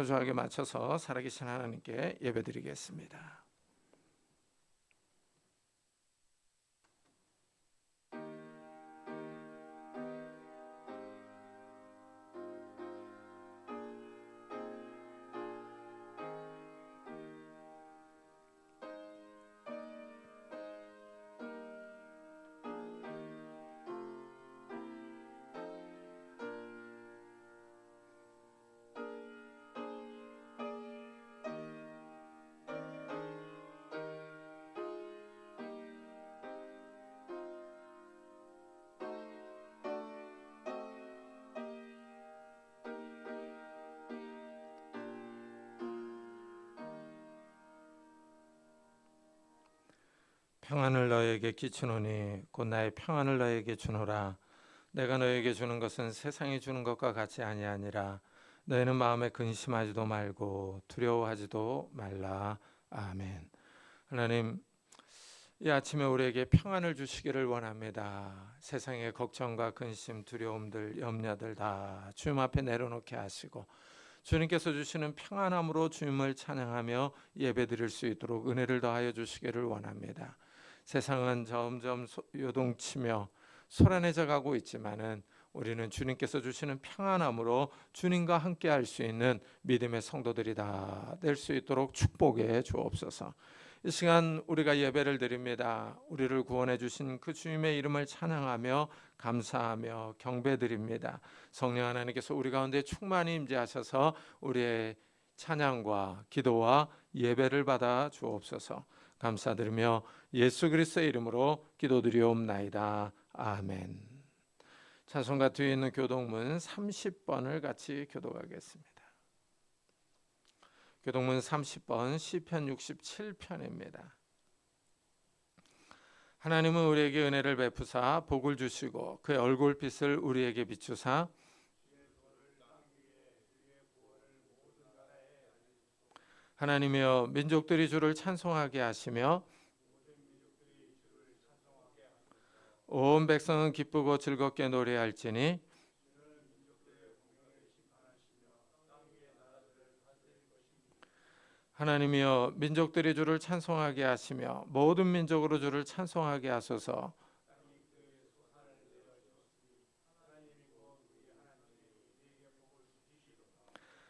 조하게 맞춰서 살아계신 하나님께 예배드리겠습니다. 평안을 너에게 끼치노니 곧 나의 평안을 너에게 주노라. 내가 너에게 주는 것은 세상이 주는 것과 같이 아니하니라. 너희는 마음에 근심하지도 말고 두려워하지도 말라. 아멘. 하나님, 이 아침에 우리에게 평안을 주시기를 원합니다. 세상의 걱정과 근심, 두려움들, 염려들 다 주님 앞에 내려놓게 하시고 주님께서 주시는 평안함으로 주님을 찬양하며 예배드릴 수 있도록 은혜를 더하여 주시기를 원합니다. 세상은 점점 요동치며 소란해져 가고 있지만은 우리는 주님께서 주시는 평안함으로 주님과 함께 할 수 있는 믿음의 성도들이 다 될 수 있도록 축복해 주옵소서. 이 시간 우리가 예배를 드립니다. 우리를 구원해 주신 그 주님의 이름을 찬양하며 감사하며 경배드립니다. 성령 하나님께서 우리 가운데 충만히 임재하셔서 우리의 찬양과 기도와 예배를 받아 주옵소서. 감사드리며 예수 그리스도의 이름으로 기도드리옵나이다. 아멘. 찬송가 뒤에 있는 교동문 30번을 같이 교독하겠습니다. 교동문 30번 시편 67편입니다. 하나님은 우리에게 은혜를 베푸사 복을 주시고 그의 얼굴빛을 우리에게 비추사 하나님이여 민족들이 주를 찬송하게 하시며 온 백성은 기쁘고 즐겁게 노래할지니 하나님이여 민족들이 주를 찬송하게 하시며 모든 민족으로 주를 찬송하게 하소서.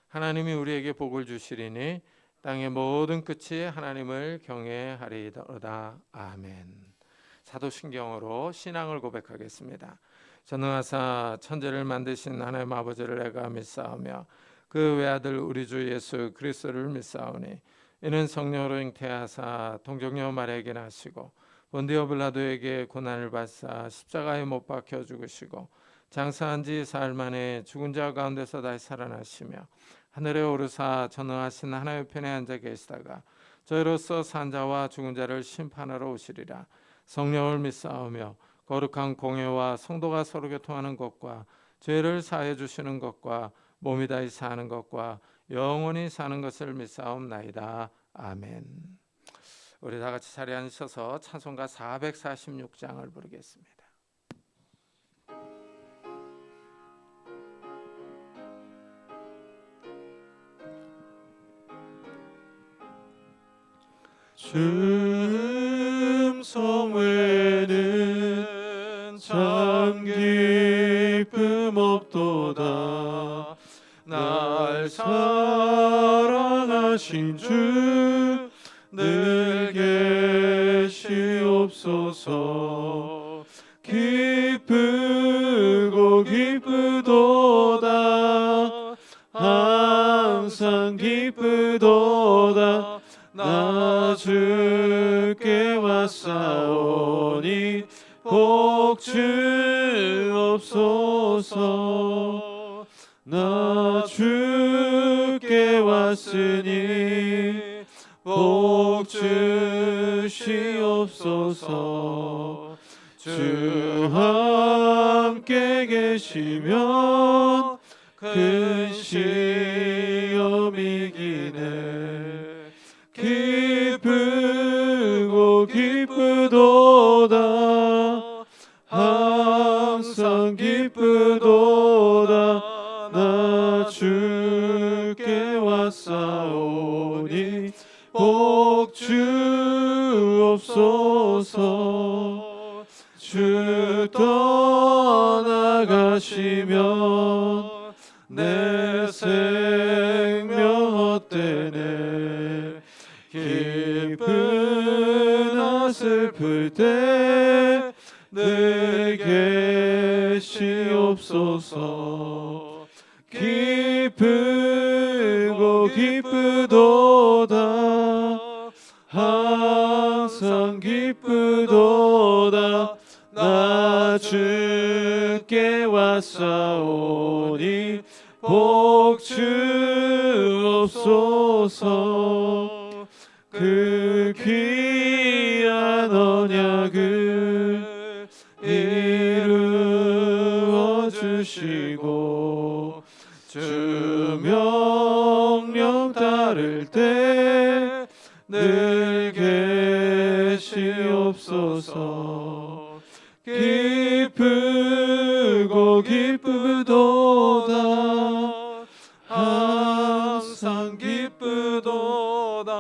하나님이 우리에게 복을 주시리니 땅의 모든 끝이 하나님을 경외하리이다. 아멘. 사도신경으로 신앙을 고백하겠습니다. 전능하사 천지를 만드신 하나님 아버지를 내가 믿사오며 그 외아들 우리 주 예수 그리스도를 믿사오니 이는 성령으로 잉태하사 동정녀 마리아에게 나시고 본디오 빌라도에게 고난을 받사 십자가에 못 박혀 죽으시고 장사한 지 사흘 만에 죽은 자 가운데서 다시 살아나시며 하늘에 오르사 전능하신 하나님 편에 앉아 계시다가 저희로서 산 자와 죽은 자를 심판하러 오시리라. 성령을 믿사오며 거룩한 공회와 성도가 서로 교통하는 것과 죄를 사해 주시는 것과 몸이 다시 사는 것과 영원히 사는 것을 믿사옵나이다. 아멘. 우리 다 같이 자리에 앉으셔서 찬송가 446장을 부르겠습니다. 주 성회는 참 기쁨 없도다. 날 사랑하신 주 늘 계시옵소서. 기쁘고 기쁘도다. 항상 기쁘도다. 나 주께 왔사오니 복 주옵소서. 나 주께 왔으니 복 주시옵소서. 주 함께 계시면 큰 시험 이기네. 기쁘고 기쁘도다. 항상 기쁘도다. 나 주께 왔 왔사오니 복 주옵소서. 주 떠나가시면 내 생명 헛되네. 기쁘나 슬플 때 늘 계시옵소서. 기쁘고 기쁘도다 항상 기쁘도다. 나 주께 왔사오니 복 주옵소서. 그 귀한 언약을 이루어 주시고 주 명령 따를 때 늘 계시옵소서. 기쁘고 기쁘도다 항상 기쁘도다.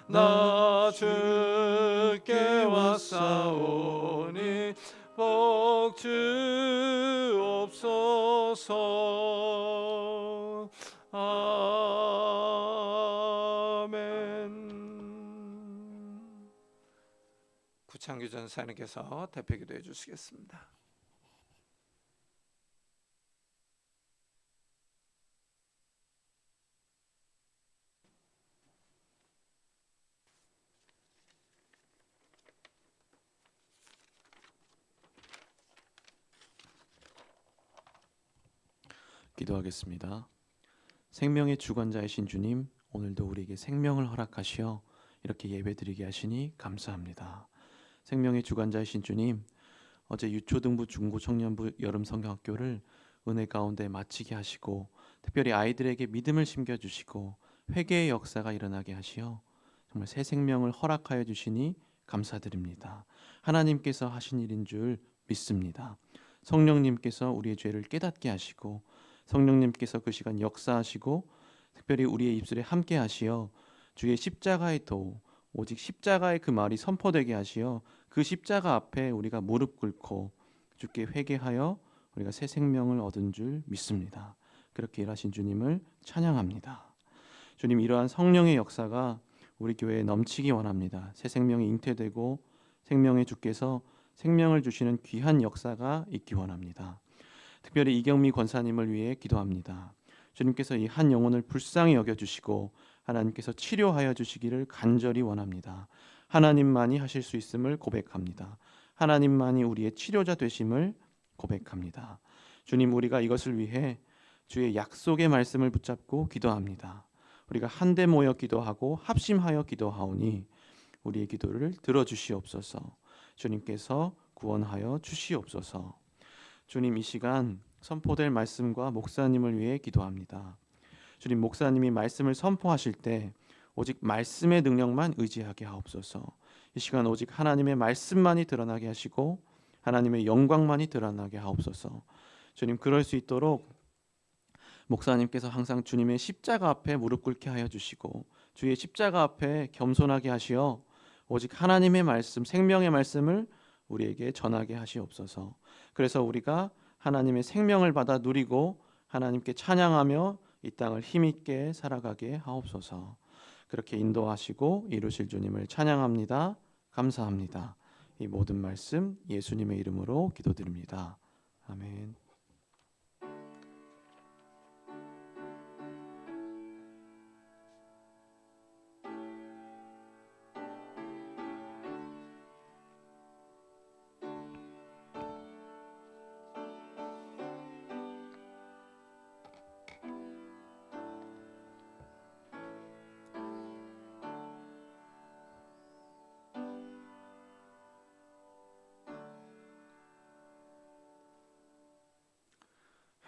나 주께 왔사오니 복 주옵소서. 아멘. 구창규 전사님께서 대표 기도해 주시겠습니다. 기도하겠습니다. 생명의 주관자이신 주님, 오늘도 우리에게 생명을 허락하시어 이렇게 예배드리게 하시니 감사합니다. 생명의 주관자이신 주님, 어제 유초등부 중고청년부 여름성경학교를 은혜 가운데 마치게 하시고 특별히 아이들에게 믿음을 심겨주시고 회개의 역사가 일어나게 하시어 정말 새 생명을 허락하여 주시니 감사드립니다. 하나님께서 하신 일인 줄 믿습니다. 성령님께서 우리의 죄를 깨닫게 하시고 성령님께서 그 시간 역사하시고 특별히 우리의 입술에 함께 하시어 주의 십자가의 도, 오직 십자가의 그 말이 선포되게 하시어 그 십자가 앞에 우리가 무릎 꿇고 주께 회개하여 우리가 새 생명을 얻은 줄 믿습니다. 그렇게 일하신 주님을 찬양합니다. 주님, 이러한 성령의 역사가 우리 교회에 넘치기 원합니다. 새 생명이 잉태되고 생명의 주께서 생명을 주시는 귀한 역사가 있기 원합니다. 특별히 이경미 권사님을 위해 기도합니다. 주님께서 이 한 영혼을 불쌍히 여겨주시고 하나님께서 치료하여 주시기를 간절히 원합니다. 하나님만이 하실 수 있음을 고백합니다. 하나님만이 우리의 치료자 되심을 고백합니다. 주님, 우리가 이것을 위해 주의 약속의 말씀을 붙잡고 기도합니다. 우리가 한데 모여 기도하고 합심하여 기도하오니 우리의 기도를 들어주시옵소서. 주님께서 구원하여 주시옵소서. 주님, 이 시간 선포될 말씀과 목사님을 위해 기도합니다. 주님, 목사님이 말씀을 선포하실 때 오직 말씀의 능력만 의지하게 하옵소서. 이 시간 오직 하나님의 말씀만이 드러나게 하시고 하나님의 영광만이 드러나게 하옵소서. 주님, 그럴 수 있도록 목사님께서 항상 주님의 십자가 앞에 무릎 꿇게 하여 주시고 주의 십자가 앞에 겸손하게 하시어 오직 하나님의 말씀, 생명의 말씀을 우리에게 전하게 하시옵소서. 그래서 우리가 하나님의 생명을 받아 누리고 하나님께 찬양하며 이 땅을 힘있게 살아가게 하옵소서. 그렇게 인도하시고 이루실 주님을 찬양합니다. 감사합니다. 이 모든 말씀 예수님의 이름으로 기도드립니다. 아멘.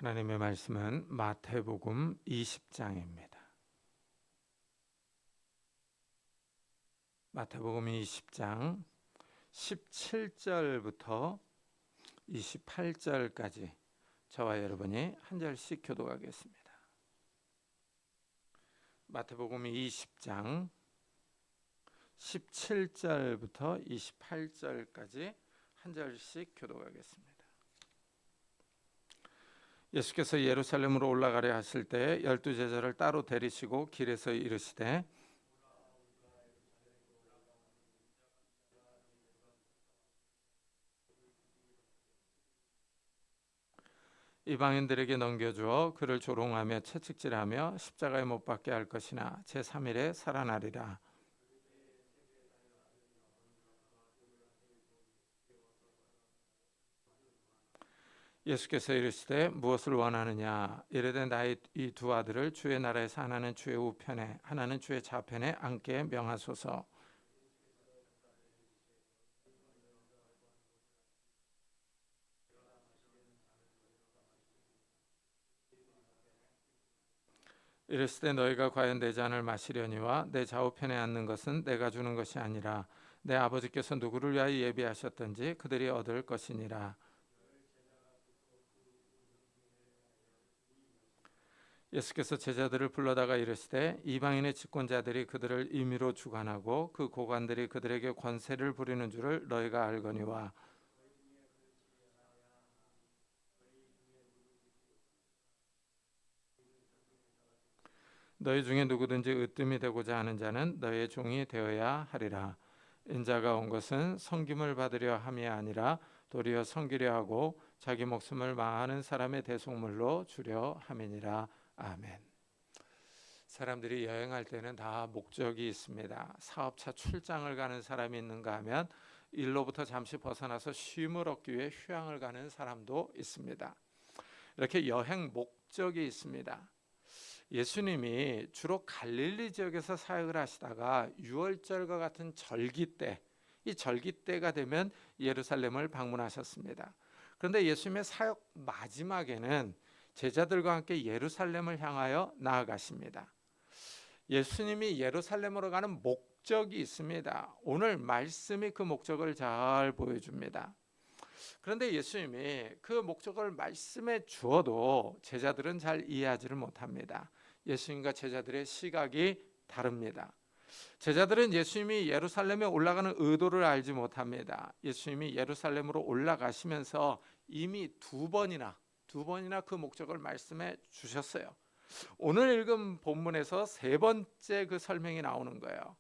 하나님의 말씀은 마태복음 20장입니다. 마태복음 20장 17절부터 28절까지 저와 여러분이 한 절씩 교독하겠습니다. 마태복음 20장 17절부터 28절까지 한 절씩 교독하겠습니다. 예수께서 예루살렘으로 올라가려 하실 때 12제자를 따로 데리시고 길에서 이르시되 이방인들에게 넘겨주어 그를 조롱하며 채찍질하며 십자가에 못 박게 할 것이나 제3일에 살아나리라. 예수께서 이르시되 무엇을 원하느냐 이르되 나의 이 두 아들을 주의 나라에서 하나는 주의 우편에 하나는 주의 좌편에 앉게 명하소서. 이르시되 너희가 과연 내 잔을 마시려니와 내 좌우편에 앉는 것은 내가 주는 것이 아니라 내 아버지께서 누구를 위하여 예비하셨든지 그들이 얻을 것이니라. 예수께서 제자들을 불러다가 이르시되 이방인의 집권자들이 그들을 임의로 주관하고 그 고관들이 그들에게 권세를 부리는 줄을 너희가 알거니와 너희 중에 누구든지 으뜸이 되고자 하는 자는 너희의 종이 되어야 하리라. 인자가 온 것은 섬김을 받으려 함이 아니라 도리어 섬기려 하고 자기 목숨을 많은 사람의 대속물로 주려 함이니라. 아멘. 사람들이 여행할 때는 다 목적이 있습니다. 사업차 출장을 가는 사람이 있는가 하면 일로부터 잠시 벗어나서 쉼을 얻기 위해 휴양을 가는 사람도 있습니다. 이렇게 여행 목적이 있습니다. 예수님이 주로 갈릴리 지역에서 사역을 하시다가 유월절과 같은 절기 때, 이 절기 때가 되면 예루살렘을 방문하셨습니다. 그런데 예수님의 사역 마지막에는 제자들과 함께 예루살렘을 향하여 나아가십니다. 예수님이 예루살렘으로 가는 목적이 있습니다. 오늘 말씀이 그 목적을 잘 보여줍니다. 그런데 예수님이 그 목적을 말씀해 주어도 제자들은 잘 이해하지를 못합니다. 예수님과 제자들의 시각이 다릅니다. 제자들은 예수님이 예루살렘에 올라가는 의도를 알지 못합니다. 예수님이 예루살렘으로 올라가시면서 이미 두 번이나 그 목적을 말씀해 주셨어요. 오늘 읽은 본문에서 세 번째 그 설명이 나오는 거예요.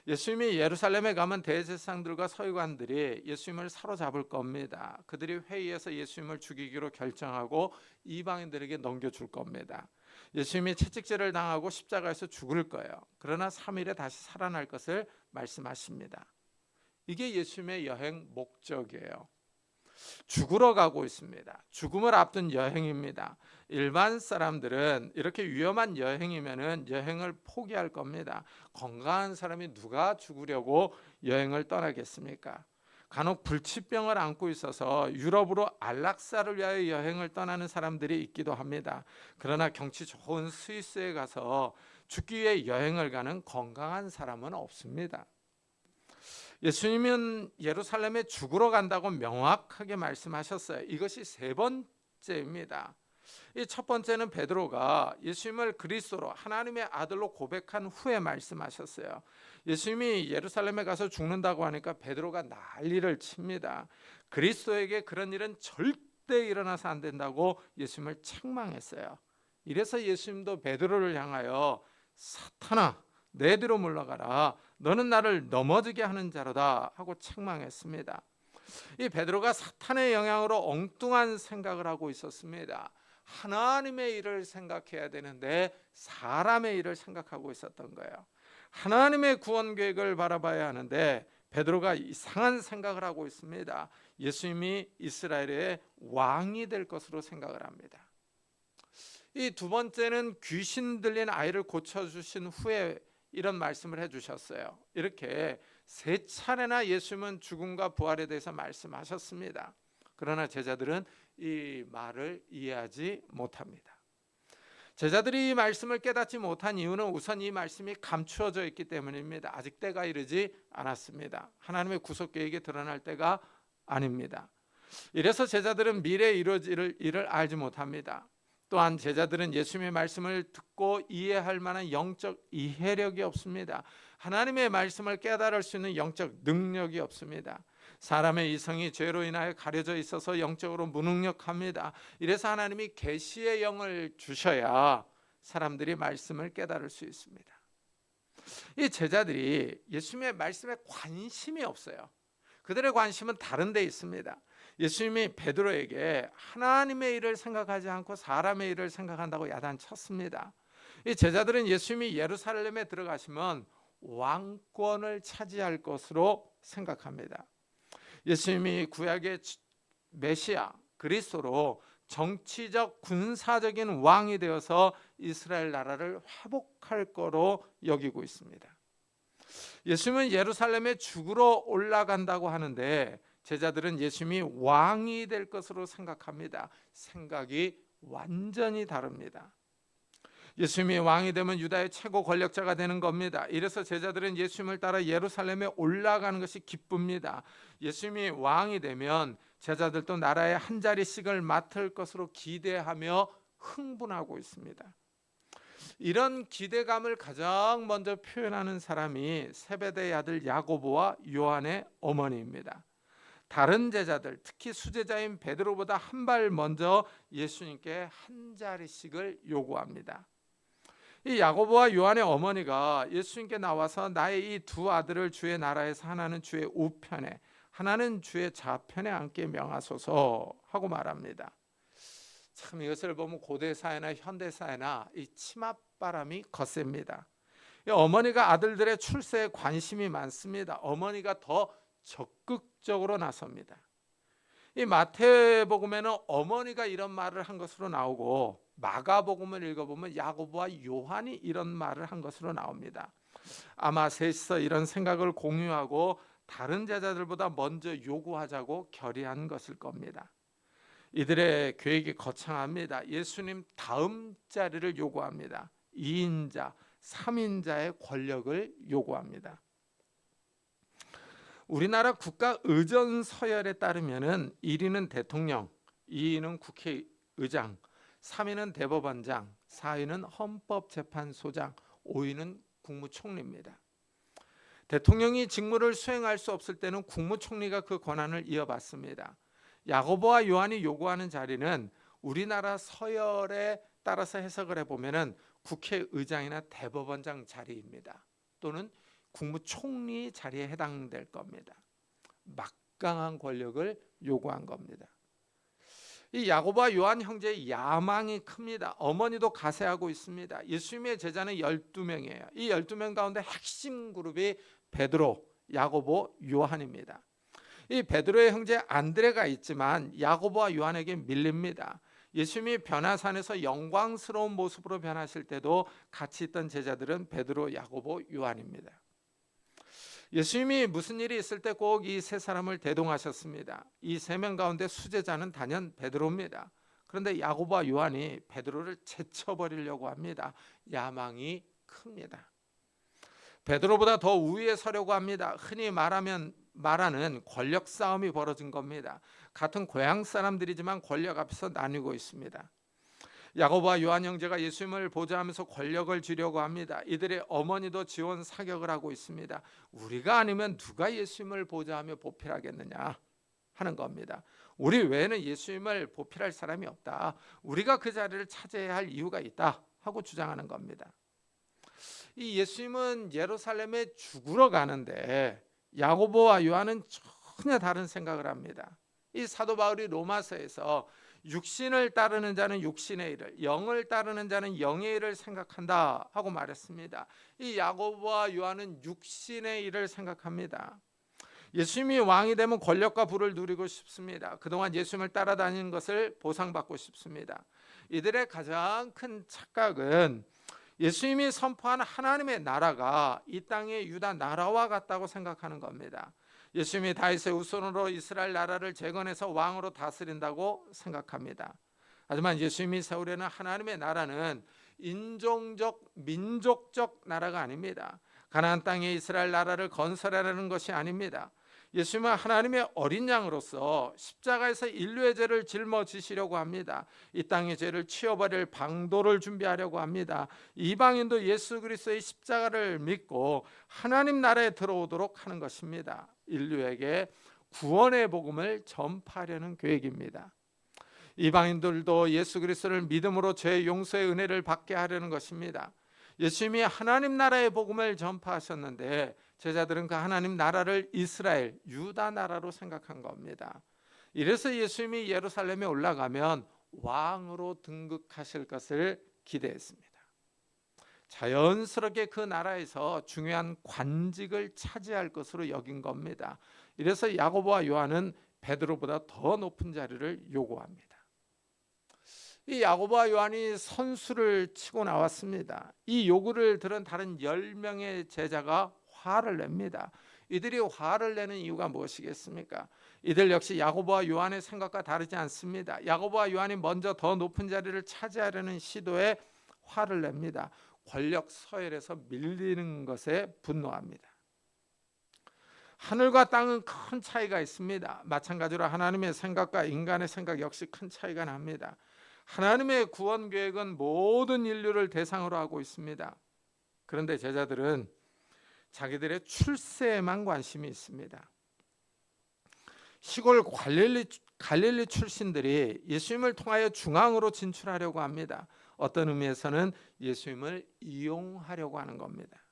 예수님이 예루살렘에 가면 대제사장들과 서기관들이 예수님을 사로잡을 겁니다. 그들이 회의해서 예수님을 죽이기로 결정하고 이방인들에게 넘겨줄 겁니다. 예수님이 채찍질을 당하고 십자가에서 죽을 거예요. 그러나 3일에 다시 살아날 것을 말씀하십니다. 이게 예수님의 여행 목적이에요. 죽으러 가고 있습니다. 죽음을 앞둔 여행입니다. 일반 사람들은 이렇게 위험한 여행이면은 여행을 포기할 겁니다. 건강한 사람이 누가 죽으려고 여행을 떠나겠습니까? 간혹 불치병을 안고 있어서 유럽으로 안락사를 위하여 여행을 떠나는 사람들이 있기도 합니다. 그러나 경치 좋은 스위스에 가서 죽기 위해 여행을 가는 건강한 사람은 없습니다. 예수님은 예루살렘에 죽으러 간다고 명확하게 말씀하셨어요. 이것이 세 번째입니다. 이 첫 번째는 베드로가 예수님을 그리스도로 하나님의 아들로 고백한 후에 말씀하셨어요. 예수님이 예루살렘에 가서 죽는다고 하니까 베드로가 난리를 칩니다. 그리스도에게 그런 일은 절대 일어나서 안 된다고 예수님을 책망했어요. 이래서 예수님도 베드로를 향하여 사탄아 내 뒤로 물러가라 너는 나를 넘어지게 하는 자로다 하고 책망했습니다. 이 베드로가 사탄의 영향으로 엉뚱한 생각을 하고 있었습니다. 하나님의 일을 생각해야 되는데 사람의 일을 생각하고 있었던 거예요. 하나님의 구원 계획을 바라봐야 하는데 베드로가 이상한 생각을 하고 있습니다. 예수님이 이스라엘의 왕이 될 것으로 생각을 합니다. 이 두 번째는 귀신 들린 아이를 고쳐주신 후에 이런 말씀을 해주셨어요. 이렇게 세 차례나 예수님은 죽음과 부활에 대해서 말씀하셨습니다. 그러나 제자들은 이 말을 이해하지 못합니다. 제자들이 이 말씀을 깨닫지 못한 이유는 우선 이 말씀이 감추어져 있기 때문입니다. 아직 때가 이르지 않았습니다. 하나님의 구속 계획이 드러날 때가 아닙니다. 이래서 제자들은 미래에 이루어질 일을 알지 못합니다. 또한 제자들은 예수님의 말씀을 듣고 이해할 만한 영적 이해력이 없습니다. 하나님의 말씀을 깨달을 수 있는 영적 능력이 없습니다. 사람의 이성이 죄로 인하여 가려져 있어서 영적으로 무능력합니다. 이래서 하나님이 계시의 영을 주셔야 사람들이 말씀을 깨달을 수 있습니다. 이 제자들이 예수님의 말씀에 관심이 없어요. 그들의 관심은 다른 데 있습니다. 예수님이 베드로에게 하나님의 일을 생각하지 않고 사람의 일을 생각한다고 야단쳤습니다. 이 제자들은 예수님이 예루살렘에 들어가시면 왕권을 차지할 것으로 생각합니다. 예수님이 구약의 메시아 그리스도로 정치적 군사적인 왕이 되어서 이스라엘 나라를 회복할 거로 여기고 있습니다. 예수님은 예루살렘에 죽으러 올라간다고 하는데 제자들은 예수님이 왕이 될 것으로 생각합니다. 생각이 완전히 다릅니다. 예수님이 왕이 되면 유다의 최고 권력자가 되는 겁니다. 이래서 제자들은 예수님을 따라 예루살렘에 올라가는 것이 기쁩니다. 예수님이 왕이 되면 제자들도 나라의 한 자리씩을 맡을 것으로 기대하며 흥분하고 있습니다. 이런 기대감을 가장 먼저 표현하는 사람이 세베대의 아들 야고보와 요한의 어머니입니다. 다른 제자들, 특히 수제자인 베드로보다 한 발 먼저 예수님께 한 자리씩을 요구합니다. 이 야고보와 요한의 어머니가 예수님께 나와서 나의 이 두 아들을 주의 나라에서 하나는 주의 우편에 하나는 주의 좌편에 앉게 명하소서 하고 말합니다. 참 이것을 보면 고대 사회나 현대 사회나 이 치맛바람이 거셉니다. 이 어머니가 아들들의 출세에 관심이 많습니다. 어머니가 더 적극적으로 나섭니다. 이 마태복음에는 어머니가 이런 말을 한 것으로 나오고 마가복음을 읽어보면 야고보와 요한이 이런 말을 한 것으로 나옵니다. 아마 셋이서 이런 생각을 공유하고 다른 제자들보다 먼저 요구하자고 결의한 것일 겁니다. 이들의 계획이 거창합니다. 예수님 다음 자리를 요구합니다. 2인자, 3인자의 권력을 요구합니다. 우리나라 국가 의전 서열에 따르면은 1위는 대통령, 2위는 국회의장, 3위는 대법원장, 4위는 헌법재판소장, 5위는 국무총리입니다. 대통령이 직무를 수행할 수 없을 때는 국무총리가 그 권한을 이어받습니다. 야고보와 요한이 요구하는 자리는 우리나라 서열에 따라서 해석을 해보면은 국회의장이나 대법원장 자리입니다. 또는 국무총리 자리에 해당될 겁니다. 막강한 권력을 요구한 겁니다. 이 야고보와 요한 형제의 야망이 큽니다. 어머니도 가세하고 있습니다. 예수님의 제자는 12명이에요. 이 12명 가운데 핵심 그룹이 베드로, 야고보, 요한입니다. 이 베드로의 형제 안드레가 있지만 야고보와 요한에게 밀립니다. 예수님이 변화산에서 영광스러운 모습으로 변하실 때도 같이 있던 제자들은 베드로, 야고보, 요한입니다. 예수님이 무슨 일이 있을 때 꼭 이 세 사람을 대동하셨습니다. 이 세 명 가운데 수제자는 단연 베드로입니다. 그런데 야고보와 요한이 베드로를 제쳐버리려고 합니다. 야망이 큽니다. 베드로보다 더 우위에 서려고 합니다. 흔히 말하는 권력 싸움이 벌어진 겁니다. 같은 고향 사람들이지만 권력 앞에서 나뉘고 있습니다. 야고보와 요한 형제가 예수님을 보좌하면서 권력을 쥐려고 합니다. 이들의 어머니도 지원 사격을 하고 있습니다. 우리가 아니면 누가 예수님을 보좌하며 보필하겠느냐 하는 겁니다. 우리 외에는 예수님을 보필할 사람이 없다. 우리가 그 자리를 차지해야 할 이유가 있다 하고 주장하는 겁니다. 이 예수님은 예루살렘에 죽으러 가는데 야고보와 요한은 전혀 다른 생각을 합니다. 이 사도 바울이 로마서에서 육신을 따르는 자는 육신의 일을, 영을 따르는 자는 영의 일을 생각한다 하고 말했습니다. 이 야고보와 요한은 육신의 일을 생각합니다. 예수님이 왕이 되면 권력과 부를 누리고 싶습니다. 그동안 예수님을 따라다니는 것을 보상받고 싶습니다. 이들의 가장 큰 착각은 예수님이 선포한 하나님의 나라가 이 땅의 유다 나라와 같다고 생각하는 겁니다. 예수님이 다윗의 후손으로 이스라엘 나라를 재건해서 왕으로 다스린다고 생각합니다. 하지만 예수님이 세우려는 하나님의 나라는 인종적, 민족적 나라가 아닙니다. 가나안 땅에 이스라엘 나라를 건설하려는 것이 아닙니다. 예수님은 하나님의 어린 양으로서 십자가에서 인류의 죄를 짊어지시려고 합니다. 이 땅의 죄를 치워버릴 방도를 준비하려고 합니다. 이방인도 예수 그리스도의 십자가를 믿고 하나님 나라에 들어오도록 하는 것입니다. 인류에게 구원의 복음을 전파하려는 계획입니다. 이방인들도 예수 그리스도를 믿음으로 죄 용서의 은혜를 받게 하려는 것입니다. 예수님이 하나님 나라의 복음을 전파하셨는데 제자들은 그 하나님 나라를 이스라엘, 유다 나라로 생각한 겁니다. 이래서 예수님이 예루살렘에 올라가면 왕으로 등극하실 것을 기대했습니다. 자연스럽게 그 나라에서 중요한 관직을 차지할 것으로 여긴 겁니다. 이래서 야고보와 요한은 베드로보다 더 높은 자리를 요구합니다. 이 야고보와 요한이 선수를 치고 나왔습니다. 이 요구를 들은 다른 10명의 제자가 화를 냅니다. 이들이 화를 내는 이유가 무엇이겠습니까? 이들 역시 야고보와 요한의 생각과 다르지 않습니다. 야고보와 요한이 먼저 더 높은 자리를 차지하려는 시도에 화를 냅니다. 권력 서열에서 밀리는 것에 분노합니다. 하늘과 땅은 큰 차이가 있습니다. 마찬가지로 하나님의 생각과 인간의 생각 역시 큰 차이가 납니다. 하나님의 구원 계획은 모든 인류를 대상으로 하고 있습니다. 그런데 제자들은 자기들의 출세에만 관심이 있습니다. 시골 갈릴리 출신들이 예수님을 통하여 중앙으로 진출하려고 합니다. 어떤 의미에서는 예수님을 이용하려고 하는 겁니다.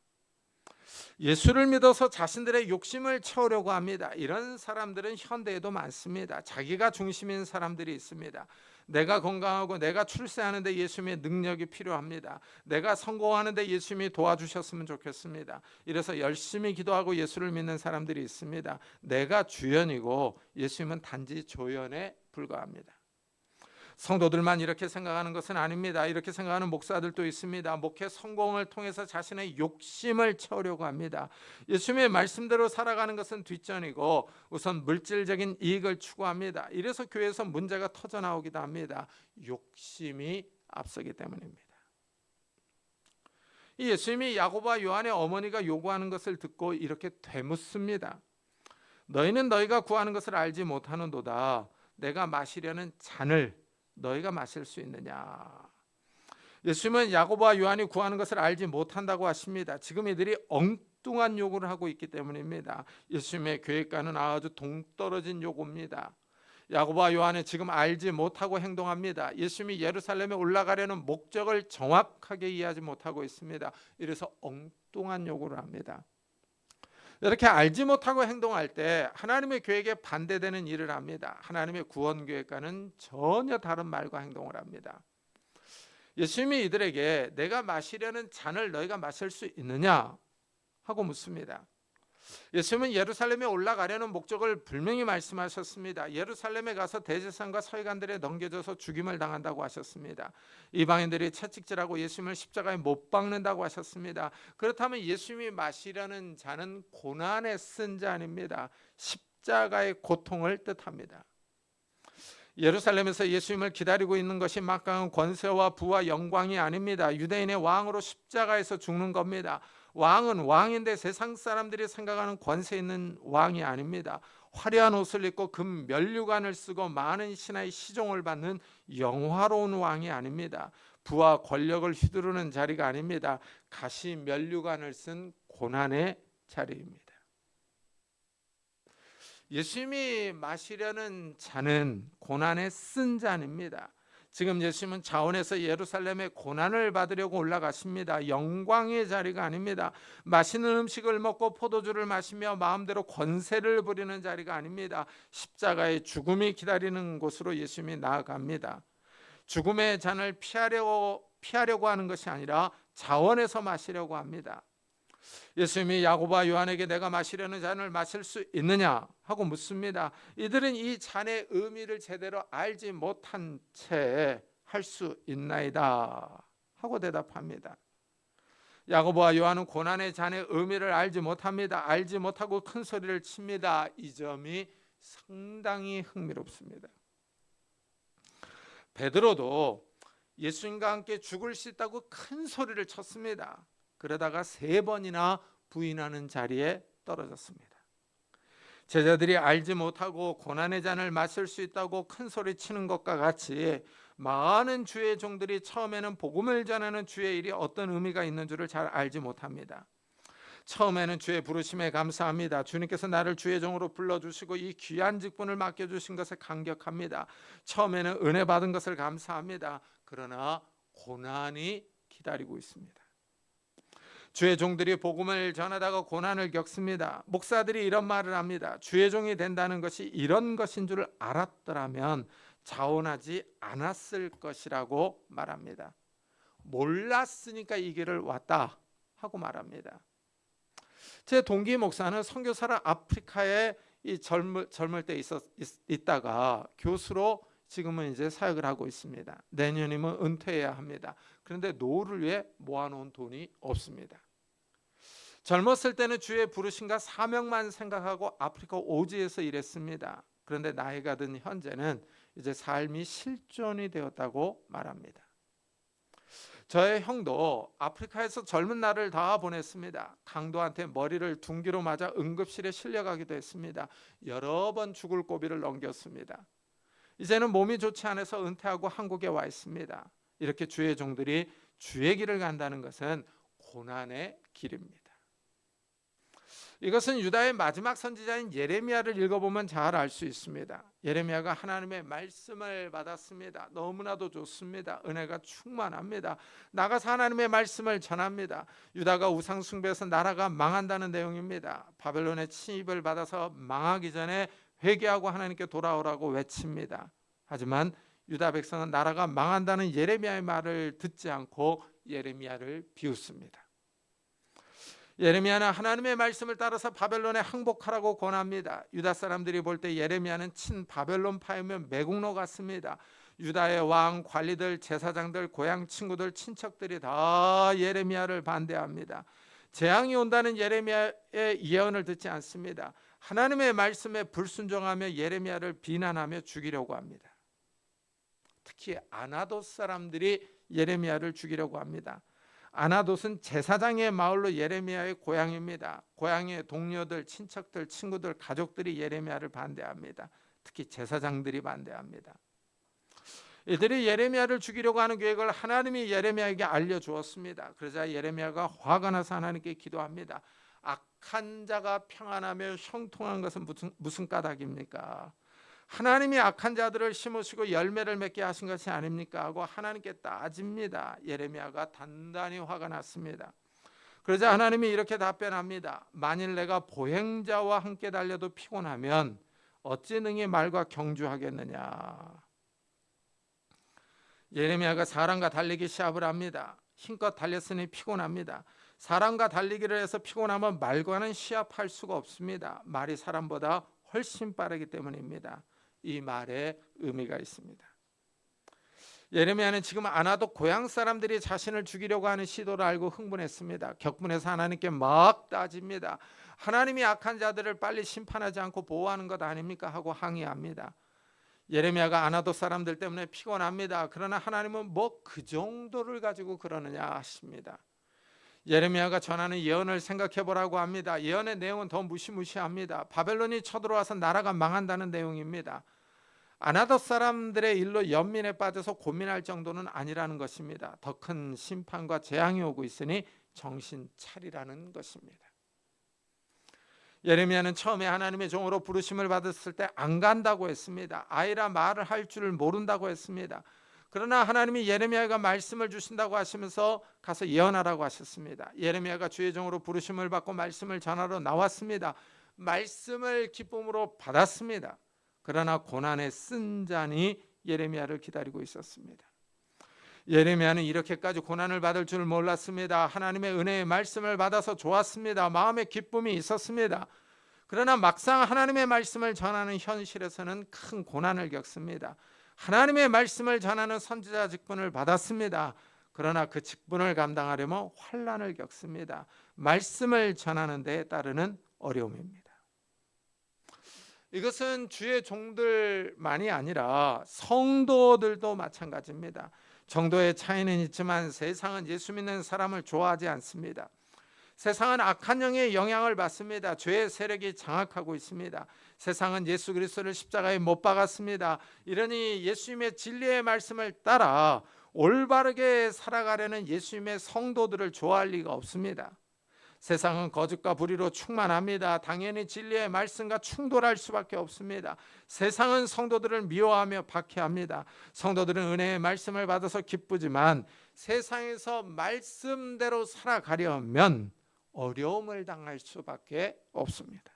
예수를 믿어서 자신들의 욕심을 채우려고 합니다. 이런 사람들은 현대에도 많습니다. 자기가 중심인 사람들이 있습니다. 내가 건강하고 내가 출세하는데 예수님의 능력이 필요합니다. 내가 성공하는데 예수님이 도와주셨으면 좋겠습니다. 이래서 열심히 기도하고 예수를 믿는 사람들이 있습니다. 내가 주연이고 예수님은 단지 조연에 불과합니다. 성도들만 이렇게 생각하는 것은 아닙니다. 이렇게 생각하는 목사들도 있습니다. 목회 성공을 통해서 자신의 욕심을 채우려고 합니다. 예수님의 말씀대로 살아가는 것은 뒷전이고 우선 물질적인 이익을 추구합니다. 이래서 교회에서 문제가 터져나오기도 합니다. 욕심이 앞서기 때문입니다. 이 예수님이 야고보와 요한의 어머니가 요구하는 것을 듣고 이렇게 되묻습니다. 너희는 너희가 구하는 것을 알지 못하는도다. 내가 마시려는 잔을 너희가 마실 수 있느냐? 예수님은 야고보와 요한이 구하는 것을 알지 못한다고 하십니다. 지금 이들이 엉뚱한 요구를 하고 있기 때문입니다. 예수님의 계획과는 아주 동떨어진 요구입니다. 야고보와 요한은 지금 알지 못하고 행동합니다. 예수님이 예루살렘에 올라가려는 목적을 정확하게 이해하지 못하고 있습니다. 이래서 엉뚱한 요구를 합니다. 이렇게 알지 못하고 행동할 때 하나님의 계획에 반대되는 일을 합니다. 하나님의 구원 계획과는 전혀 다른 말과 행동을 합니다. 예수님이 이들에게 내가 마시려는 잔을 너희가 마실 수 있느냐 하고 묻습니다. 예수님은 예루살렘에 올라가려는 목적을 분명히 말씀하셨습니다. 예루살렘에 가서 대제사장과 서기관들에 넘겨져서 죽임을 당한다고 하셨습니다. 이방인들이 채찍질하고 예수님을 십자가에 못 박는다고 하셨습니다. 그렇다면 예수님이 마시려는 잔은 고난에 쓴 잔입니다. 십자가의 고통을 뜻합니다. 예루살렘에서 예수님을 기다리고 있는 것이 막강한 권세와 부와 영광이 아닙니다. 유대인의 왕으로 십자가에서 죽는 겁니다. 왕은 왕인데 세상 사람들이 생각하는 권세 있는 왕이 아닙니다. 화려한 옷을 입고 금 면류관을 쓰고 많은 신하의 시종을 받는 영화로운 왕이 아닙니다. 부와 권력을 휘두르는 자리가 아닙니다. 가시 면류관을 쓴 고난의 자리입니다. 예수님이 마시려는 잔은 고난에 쓴 잔입니다. 지금 예수님은 자원에서 예루살렘에 고난을 받으려고 올라가십니다. 영광의 자리가 아닙니다. 맛있는 음식을 먹고 포도주를 마시며 마음대로 권세를 부리는 자리가 아닙니다. 십자가의 죽음이 기다리는 곳으로 예수님이 나아갑니다. 죽음의 잔을 피하려고 하는 것이 아니라 자원에서 마시려고 합니다. 예수님이 야고보와 요한에게 내가 마시려는 잔을 마실 수 있느냐 하고 묻습니다. 이들은 이 잔의 의미를 제대로 알지 못한 채 할 수 있나이다 하고 대답합니다. 야고보와 요한은 고난의 잔의 의미를 알지 못합니다. 알지 못하고 큰 소리를 칩니다. 이 점이 상당히 흥미롭습니다. 베드로도 예수님과 함께 죽을 수 있다고 큰 소리를 쳤습니다. 그러다가 3번이나 부인하는 자리에 떨어졌습니다. 제자들이 알지 못하고 고난의 잔을 마실 수 있다고 큰 소리 치는 것과 같이 많은 주의 종들이 처음에는 복음을 전하는 주의 일이 어떤 의미가 있는 줄을 잘 알지 못합니다. 처음에는 주의 부르심에 감사합니다. 주님께서 나를 주의 종으로 불러주시고 이 귀한 직분을 맡겨주신 것에 감격합니다. 처음에는 은혜 받은 것을 감사합니다. 그러나 고난이 기다리고 있습니다. 주의 종들이 복음을 전하다가 고난을 겪습니다. 목사들이 이런 말을 합니다. 주의 종이 된다는 것이 이런 것인 줄 알았더라면 자원하지 않았을 것이라고 말합니다. 몰랐으니까 이 길을 왔다 하고 말합니다. 제 동기 목사는 선교사를 아프리카에 젊을 때 있다가 교수로 지금은 이제 사역을 하고 있습니다. 내년이면 은퇴해야 합니다. 그런데 노후를 위해 모아놓은 돈이 없습니다. 젊었을 때는 주의 부르심과 사명만 생각하고 아프리카 오지에서 일했습니다. 그런데 나이가 든 현재는 이제 삶이 실존이 되었다고 말합니다. 저의 형도 아프리카에서 젊은 날을 다 보냈습니다. 강도한테 머리를 둔기로 맞아 응급실에 실려가기도 했습니다. 여러 번 죽을 고비를 넘겼습니다. 이제는 몸이 좋지 않아서 은퇴하고 한국에 와 있습니다. 이렇게 주의 종들이 주의 길을 간다는 것은 고난의 길입니다. 이것은 유다의 마지막 선지자인 예레미야를 읽어보면 잘 알 수 있습니다. 예레미야가 하나님의 말씀을 받았습니다. 너무나도 좋습니다. 은혜가 충만합니다. 나가서 하나님의 말씀을 전합니다. 유다가 우상 숭배해서 나라가 망한다는 내용입니다. 바벨론의 침입을 받아서 망하기 전에 회개하고 하나님께 돌아오라고 외칩니다. 하지만 유다 백성은 나라가 망한다는 예레미야의 말을 듣지 않고 예레미야를 비웃습니다. 예레미야는 하나님의 말씀을 따라서 바벨론에 항복하라고 권합니다. 유다 사람들이 볼 때 예레미야는 친 바벨론파이며 매국노 같습니다. 유다의 왕, 관리들, 제사장들, 고향 친구들, 친척들이 다 예레미야를 반대합니다. 재앙이 온다는 예레미야의 예언을 듣지 않습니다. 하나님의 말씀에 불순종하며 예레미야를 비난하며 죽이려고 합니다. 특히 아나돗 사람들이 예레미야를 죽이려고 합니다. 아나돗은 제사장의 마을로 예레미야의 고향입니다. 고향의 동료들, 친척들, 친구들, 가족들이 예레미야를 반대합니다. 특히 제사장들이 반대합니다. 이들이 예레미야를 죽이려고 하는 계획을 하나님이 예레미야에게 알려주었습니다. 그러자 예레미야가 화가 나서 하나님께 기도합니다. 악한 자가 평안하며 형통한 것은 무슨 까닭입니까? 하나님이 악한 자들을 심으시고 열매를 맺게 하신 것이 아닙니까? 하고 하나님께 따집니다. 예레미야가 단단히 화가 났습니다. 그러자 하나님이 이렇게 답변합니다. 만일 내가 보행자와 함께 달려도 피곤하면 어찌 능히 말과 경주하겠느냐. 예레미야가 사람과 달리기 시합을 합니다. 힘껏 달렸으니 피곤합니다. 사람과 달리기를 해서 피곤하면 말과는 시합할 수가 없습니다. 말이 사람보다 훨씬 빠르기 때문입니다. 이 말에 의미가 있습니다. 예레미야는 지금 아나돗 고향 사람들이 자신을 죽이려고 하는 시도를 알고 흥분했습니다. 격분해서 하나님께 막 따집니다. 하나님이 악한 자들을 빨리 심판하지 않고 보호하는 것 아닙니까? 하고 항의합니다. 예레미야가 아나돗 사람들 때문에 피곤합니다. 그러나 하나님은 뭐 그 정도를 가지고 그러느냐 하십니다. 예레미야가 전하는 예언을 생각해 보라고 합니다. 예언의 내용은 더 무시무시합니다. 바벨론이 쳐들어와서 나라가 망한다는 내용입니다. 아나돗 사람들의 일로 연민에 빠져서 고민할 정도는 아니라는 것입니다. 더 큰 심판과 재앙이 오고 있으니 정신 차리라는 것입니다. 예레미야는 처음에 하나님의 종으로 부르심을 받았을 때 안 간다고 했습니다. 아이라 말을 할 줄을 모른다고 했습니다. 그러나 하나님이 예레미야가 말씀을 주신다고 하시면서 가서 예언하라고 하셨습니다. 예레미야가 주의 종으로 부르심을 받고 말씀을 전하러 나왔습니다. 말씀을 기쁨으로 받았습니다. 그러나 고난의 쓴 잔이 예레미야를 기다리고 있었습니다. 예레미야는 이렇게까지 고난을 받을 줄 몰랐습니다. 하나님의 은혜의 말씀을 받아서 좋았습니다. 마음에 기쁨이 있었습니다. 그러나 막상 하나님의 말씀을 전하는 현실에서는 큰 고난을 겪습니다. 하나님의 말씀을 전하는 선지자 직분을 받았습니다. 그러나 그 직분을 감당하려면 환난을 겪습니다. 말씀을 전하는 데에 따르는 어려움입니다. 이것은 주의 종들만이 아니라 성도들도 마찬가지입니다. 정도의 차이는 있지만 세상은 예수 믿는 사람을 좋아하지 않습니다. 세상은 악한 영의 영향을 받습니다. 죄의 세력이 장악하고 있습니다. 세상은 예수 그리스도를 십자가에 못 박았습니다. 이러니 예수님의 진리의 말씀을 따라 올바르게 살아가려는 예수님의 성도들을 좋아할 리가 없습니다. 세상은 거짓과 불의로 충만합니다. 당연히 진리의 말씀과 충돌할 수밖에 없습니다. 세상은 성도들을 미워하며 박해합니다. 성도들은 은혜의 말씀을 받아서 기쁘지만 세상에서 말씀대로 살아가려면 어려움을 당할 수밖에 없습니다.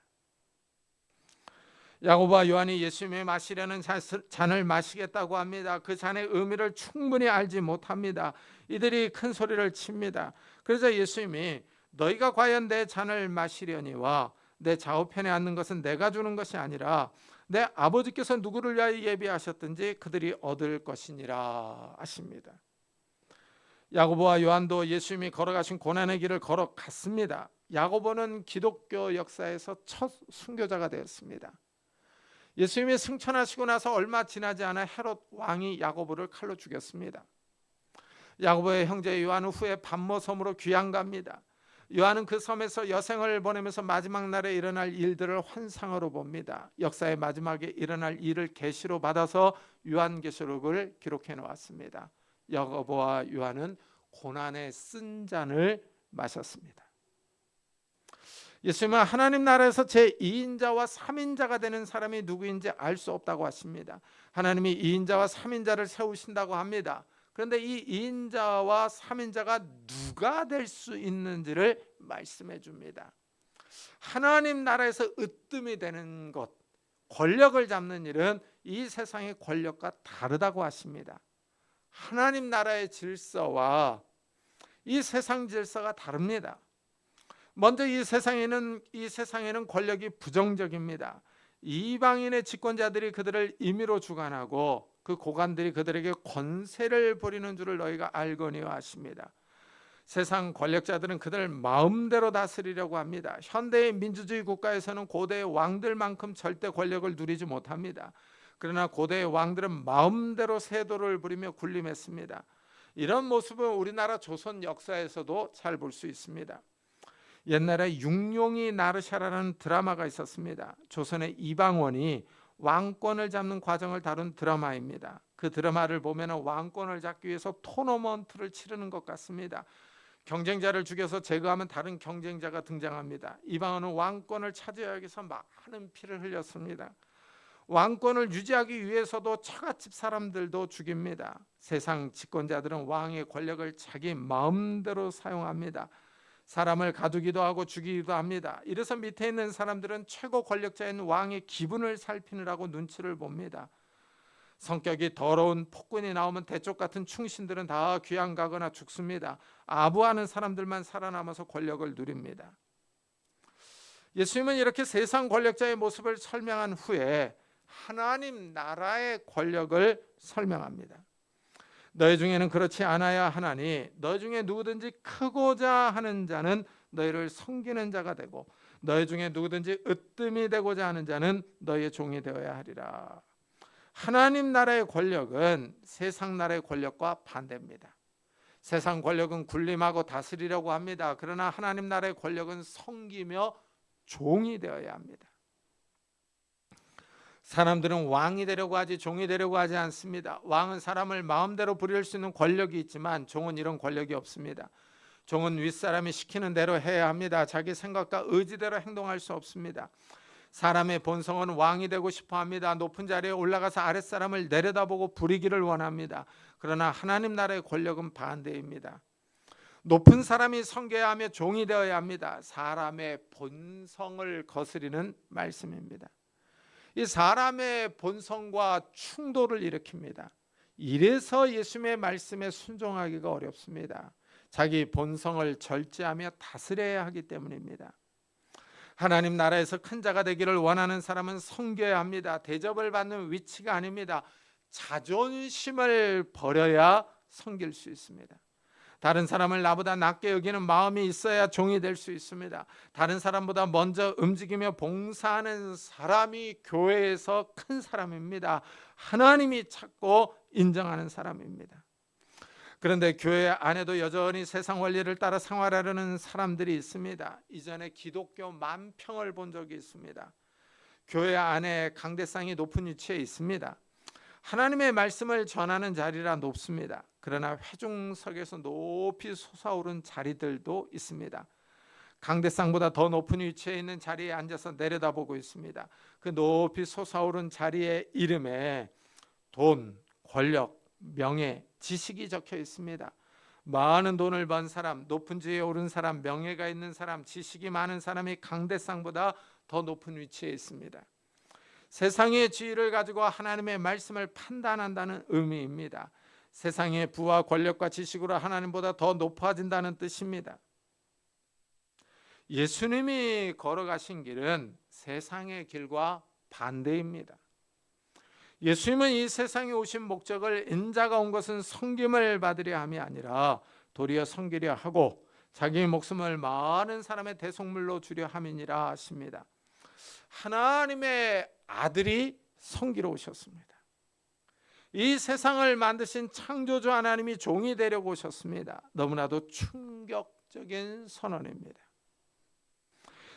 야고보와 요한이 예수님이 마시려는 잔을 마시겠다고 합니다. 그 잔의 의미를 충분히 알지 못합니다. 이들이 큰 소리를 칩니다. 그래서 예수님이 너희가 과연 내 잔을 마시려니와 내 좌우편에 앉는 것은 내가 주는 것이 아니라 내 아버지께서 누구를 위하여 예비하셨든지 그들이 얻을 것이니라 하십니다. 야고보와 요한도 예수님이 걸어가신 고난의 길을 걸어갔습니다. 야고보는 기독교 역사에서 첫 순교자가 되었습니다. 예수님이 승천하시고 나서 얼마 지나지 않아 헤롯 왕이 야고보를 칼로 죽였습니다. 야고보의 형제 요한은 후에 밤모 섬으로 귀양갑니다. 요한은 그 섬에서 여생을 보내면서 마지막 날에 일어날 일들을 환상으로 봅니다. 역사의 마지막에 일어날 일을 계시로 받아서 요한계시록을 기록해 놓았습니다. 야고보와 요한은 고난의 쓴 잔을 마셨습니다. 예수님은 하나님 나라에서 제2인자와 3인자가 되는 사람이 누구인지 알 수 없다고 하십니다. 하나님이 2인자와 3인자를 세우신다고 합니다. 그런데 이 2인자와 3인자가 누가 될 수 있는지를 말씀해 줍니다. 하나님 나라에서 으뜸이 되는 것, 권력을 잡는 일은 이 세상의 권력과 다르다고 하십니다. 하나님 나라의 질서와 이 세상 질서가 다릅니다. 먼저 이 세상에는 권력이 부정적입니다. 이방인의 집권자들이 그들을 임의로 주관하고 그 고관들이 그들에게 권세를 부리는 줄을 너희가 알거니와 하십니다. 세상 권력자들은 그들 마음대로 다스리려고 합니다. 현대의 민주주의 국가에서는 고대의 왕들만큼 절대 권력을 누리지 못합니다. 그러나 고대의 왕들은 마음대로 세도를 부리며 군림했습니다. 이런 모습은 우리나라 조선 역사에서도 잘 볼 수 있습니다. 옛날에 육룡이 나르샤라는 드라마가 있었습니다. 조선의 이방원이 왕권을 잡는 과정을 다룬 드라마입니다. 그 드라마를 보면 왕권을 잡기 위해서 토너먼트를 치르는 것 같습니다. 경쟁자를 죽여서 제거하면 다른 경쟁자가 등장합니다. 이방원은 왕권을 차지하기 위해서 많은 피를 흘렸습니다. 왕권을 유지하기 위해서도 처갓집 사람들도 죽입니다. 세상 집권자들은 왕의 권력을 자기 마음대로 사용합니다. 사람을 가두기도 하고 죽이기도 합니다. 이래서 밑에 있는 사람들은 최고 권력자인 왕의 기분을 살피느라고 눈치를 봅니다. 성격이 더러운 폭군이 나오면 대쪽 같은 충신들은 다 귀양 가거나 죽습니다. 아부하는 사람들만 살아남아서 권력을 누립니다. 예수님은 이렇게 세상 권력자의 모습을 설명한 후에 하나님 나라의 권력을 설명합니다. 너희 중에는 그렇지 않아야 하나니 너희 중에 누구든지 크고자 하는 자는 너희를 섬기는 자가 되고 너희 중에 누구든지 으뜸이 되고자 하는 자는 너희의 종이 되어야 하리라. 하나님 나라의 권력은 세상 나라의 권력과 반대입니다. 세상 권력은 군림하고 다스리려고 합니다. 그러나 하나님 나라의 권력은 섬기며 종이 되어야 합니다. 사람들은 왕이 되려고 하지 종이 되려고 하지 않습니다. 왕은 사람을 마음대로 부릴 수 있는 권력이 있지만 종은 이런 권력이 없습니다. 종은 윗사람이 시키는 대로 해야 합니다. 자기 생각과 의지대로 행동할 수 없습니다. 사람의 본성은 왕이 되고 싶어 합니다. 높은 자리에 올라가서 아랫사람을 내려다보고 부리기를 원합니다. 그러나 하나님 나라의 권력은 반대입니다. 높은 사람이 섬겨야 하며 종이 되어야 합니다. 사람의 본성을 거스리는 말씀입니다. 이 사람의 본성과 충돌을 일으킵니다. 이래서 예수님의 말씀에 순종하기가 어렵습니다. 자기 본성을 절제하며 다스려야 하기 때문입니다. 하나님 나라에서 큰 자가 되기를 원하는 사람은 섬겨야 합니다. 대접을 받는 위치가 아닙니다. 자존심을 버려야 섬길 수 있습니다. 다른 사람을 나보다 낮게 여기는 마음이 있어야 종이 될 수 있습니다. 다른 사람보다 먼저 움직이며 봉사하는 사람이 교회에서 큰 사람입니다. 하나님이 찾고 인정하는 사람입니다. 그런데 교회 안에도 여전히 세상 원리를 따라 생활하려는 사람들이 있습니다. 이전에 기독교 만평을 본 적이 있습니다. 교회 안에 강대상이 높은 위치에 있습니다. 하나님의 말씀을 전하는 자리라 높습니다. 그러나 회중석에서 높이 솟아오른 자리들도 있습니다. 강대상보다 더 높은 위치에 있는 자리에 앉아서 내려다보고 있습니다. 그 높이 솟아오른 자리의 이름에 돈, 권력, 명예, 지식이 적혀 있습니다. 많은 돈을 번 사람, 높은 지위에 오른 사람, 명예가 있는 사람, 지식이 많은 사람이 강대상보다 더 높은 위치에 있습니다. 세상의 지위를 가지고 하나님의 말씀을 판단한다는 의미입니다. 세상의 부와 권력과 지식으로 하나님보다 더 높아진다는 뜻입니다. 예수님이 걸어가신 길은 세상의 길과 반대입니다. 예수님은 이 세상에 오신 목적을 인자가 온 것은 섬김을 받으려 함이 아니라 도리어 섬기려 하고 자기의 목숨을 많은 사람의 대속물로 주려 함이니라 하십니다. 하나님의 아들이 섬기러 오셨습니다. 이 세상을 만드신 창조주 하나님이 종이 되려고 오셨습니다. 너무나도 충격적인 선언입니다.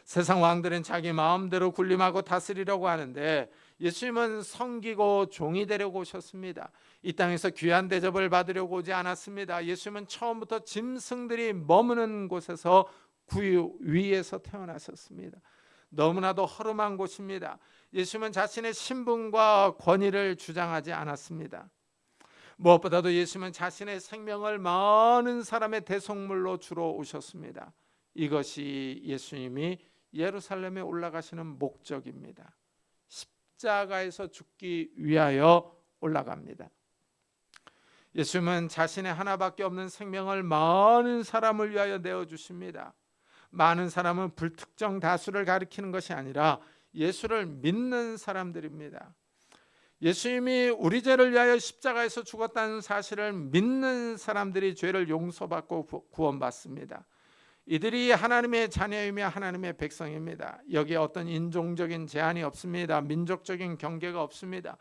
세상 왕들은 자기 마음대로 군림하고 다스리려고 하는데 예수님은 섬기고 종이 되려고 오셨습니다. 이 땅에서 귀한 대접을 받으려고 오지 않았습니다. 예수님은 처음부터 짐승들이 머무는 곳에서 구유 위에서 태어나셨습니다. 너무나도 허름한 곳입니다. 예수님은 자신의 신분과 권위를 주장하지 않았습니다. 무엇보다도 예수님은 자신의 생명을 많은 사람의 대속물로 주러 오셨습니다. 이것이 예수님이 예루살렘에 올라가시는 목적입니다. 십자가에서 죽기 위하여 올라갑니다. 예수님은 자신의 하나밖에 없는 생명을 많은 사람을 위하여 내어주십니다. 많은 사람은 불특정 다수를 가리키는 것이 아니라 예수를 믿는 사람들입니다. 예수님이 우리 죄를 위하여 십자가에서 죽었다는 사실을 믿는 사람들이 죄를 용서받고 구원받습니다. 이들이 하나님의 자녀이며 하나님의 백성입니다. 여기에 어떤 인종적인 제한이 없습니다. 민족적인 경계가 없습니다.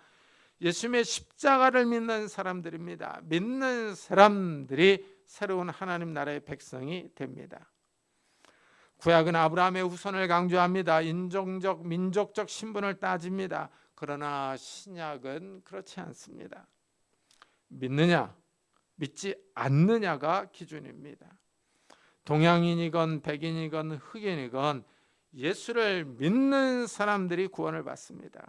예수님의 십자가를 믿는 사람들입니다. 믿는 사람들이 새로운 하나님 나라의 백성이 됩니다. 구약은 아브라함의 후손을 강조합니다. 인종적, 민족적 신분을 따집니다. 그러나 신약은 그렇지 않습니다. 믿느냐, 믿지 않느냐가 기준입니다. 동양인이건 백인이건 흑인이건 예수를 믿는 사람들이 구원을 받습니다.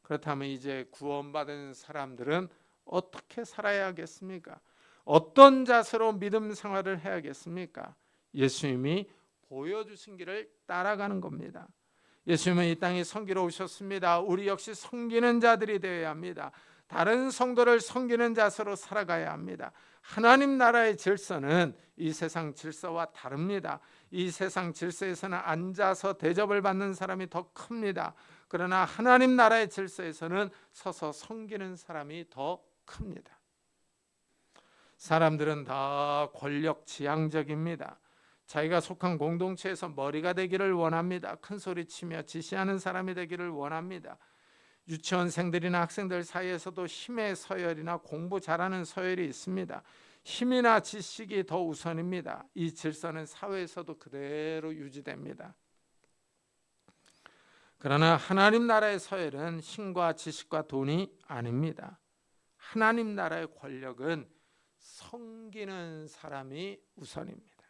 그렇다면 이제 구원받은 사람들은 어떻게 살아야겠습니까? 어떤 자세로 믿음 생활을 해야겠습니까? 예수님이 보여주신 길을 따라가는 겁니다. 예수님은 이 땅에 섬기러 오셨습니다. 우리 역시 섬기는 자들이 되어야 합니다. 다른 성도를 섬기는 자세로 살아가야 합니다. 하나님 나라의 질서는 이 세상 질서와 다릅니다. 이 세상 질서에서는 앉아서 대접을 받는 사람이 더 큽니다. 그러나 하나님 나라의 질서에서는 서서 섬기는 사람이 더 큽니다. 사람들은 다 권력 지향적입니다. 자기가 속한 공동체에서 머리가 되기를 원합니다. 큰 소리치며 지시하는 사람이 되기를 원합니다. 유치원생들이나 학생들 사이에서도 힘의 서열이나 공부 잘하는 서열이 있습니다. 힘이나 지식이 더 우선입니다. 이 질서는 사회에서도 그대로 유지됩니다. 그러나 하나님 나라의 서열은 힘과 지식과 돈이 아닙니다. 하나님 나라의 권력은 섬기는 사람이 우선입니다.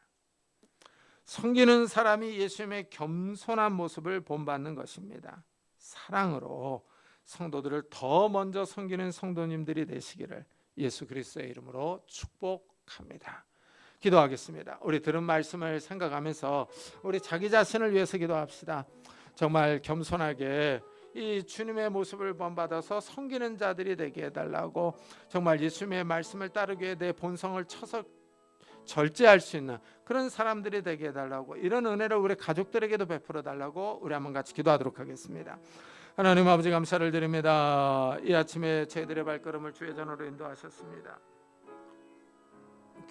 섬기는 사람이 예수님의 겸손한 모습을 본받는 것입니다. 사랑으로 성도들을 더 먼저 섬기는 성도님들이 되시기를 예수 그리스도의 이름으로 축복합니다. 기도하겠습니다. 우리 들은 말씀을 생각하면서 우리 자기 자신을 위해서 기도합시다. 정말 겸손하게 이 주님의 모습을 본받아서 섬기는 자들이 되게 해달라고, 정말 예수님의 말씀을 따르기 위해 내 본성을 쳐서 절제할 수 있는 그런 사람들이 되게 해달라고, 이런 은혜를 우리 가족들에게도 베풀어 달라고 우리 한번 같이 기도하도록 하겠습니다. 하나님 아버지 감사를 드립니다. 이 아침에 저희들의 발걸음을 주의 전으로 인도하셨습니다.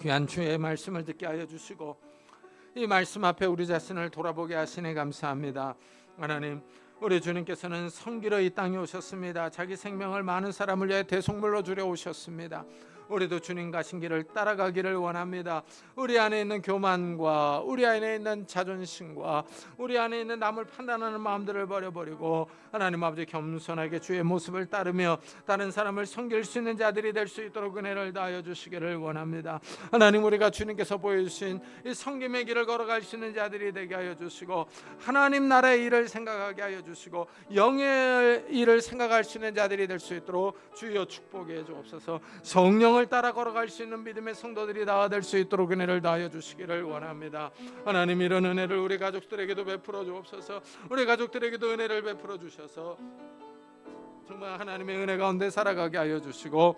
귀한 주의 말씀을 듣게 하여 주시고 이 말씀 앞에 우리 자신을 돌아보게 하시니 감사합니다. 하나님, 우리 주님께서는 섬기러 이 땅에 오셨습니다. 자기 생명을 많은 사람을 위해 대속물로 주려 오셨습니다. 우리도 주님 가신 길을 따라가기를 원합니다. 우리 안에 있는 교만과 우리 안에 있는 자존심과 우리 안에 있는 남을 판단하는 마음들을 버려버리고 하나님 아버지 겸손하게 주의 모습을 따르며 다른 사람을 섬길 수 있는 자들이 될 수 있도록 은혜를 다하여 주시기를 원합니다. 하나님, 우리가 주님께서 보여주신 이 섬김의 길을 걸어갈 수 있는 자들이 되게 하여 주시고 하나님 나라의 일을 생각하게 하여 주시고 영의 일을 생각할 수 있는 자들이 될 수 있도록 주여 축복해 주옵소서. 성령을 따라 걸어갈 수 있는 믿음의 성도들이 다 될 수 있도록 은혜를 다하여 주시기를 원합니다. 하나님, 이런 은혜를 우리 가족들에게도 베풀어 주옵소서. 우리 가족들에게도 은혜를 베풀어 주셔서 정말 하나님의 은혜 가운데 살아가게 하여 주시고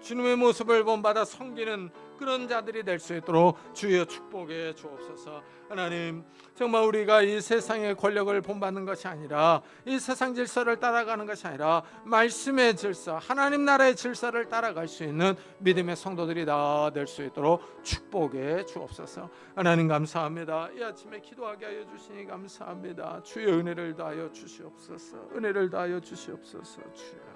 주님의 모습을 본받아 섬기는 그런 자들이 될 수 있도록 주여 축복해 주옵소서. 하나님, 정말 우리가 이 세상의 권력을 본받는 것이 아니라 이 세상 질서를 따라가는 것이 아니라 말씀의 질서, 하나님 나라의 질서를 따라갈 수 있는 믿음의 성도들이 다 될 수 있도록 축복해 주옵소서. 하나님 감사합니다. 이 아침에 기도하게 하여 주시니 감사합니다. 주여 은혜를 다하여 주시옵소서. 은혜를 다하여 주시옵소서. 주여,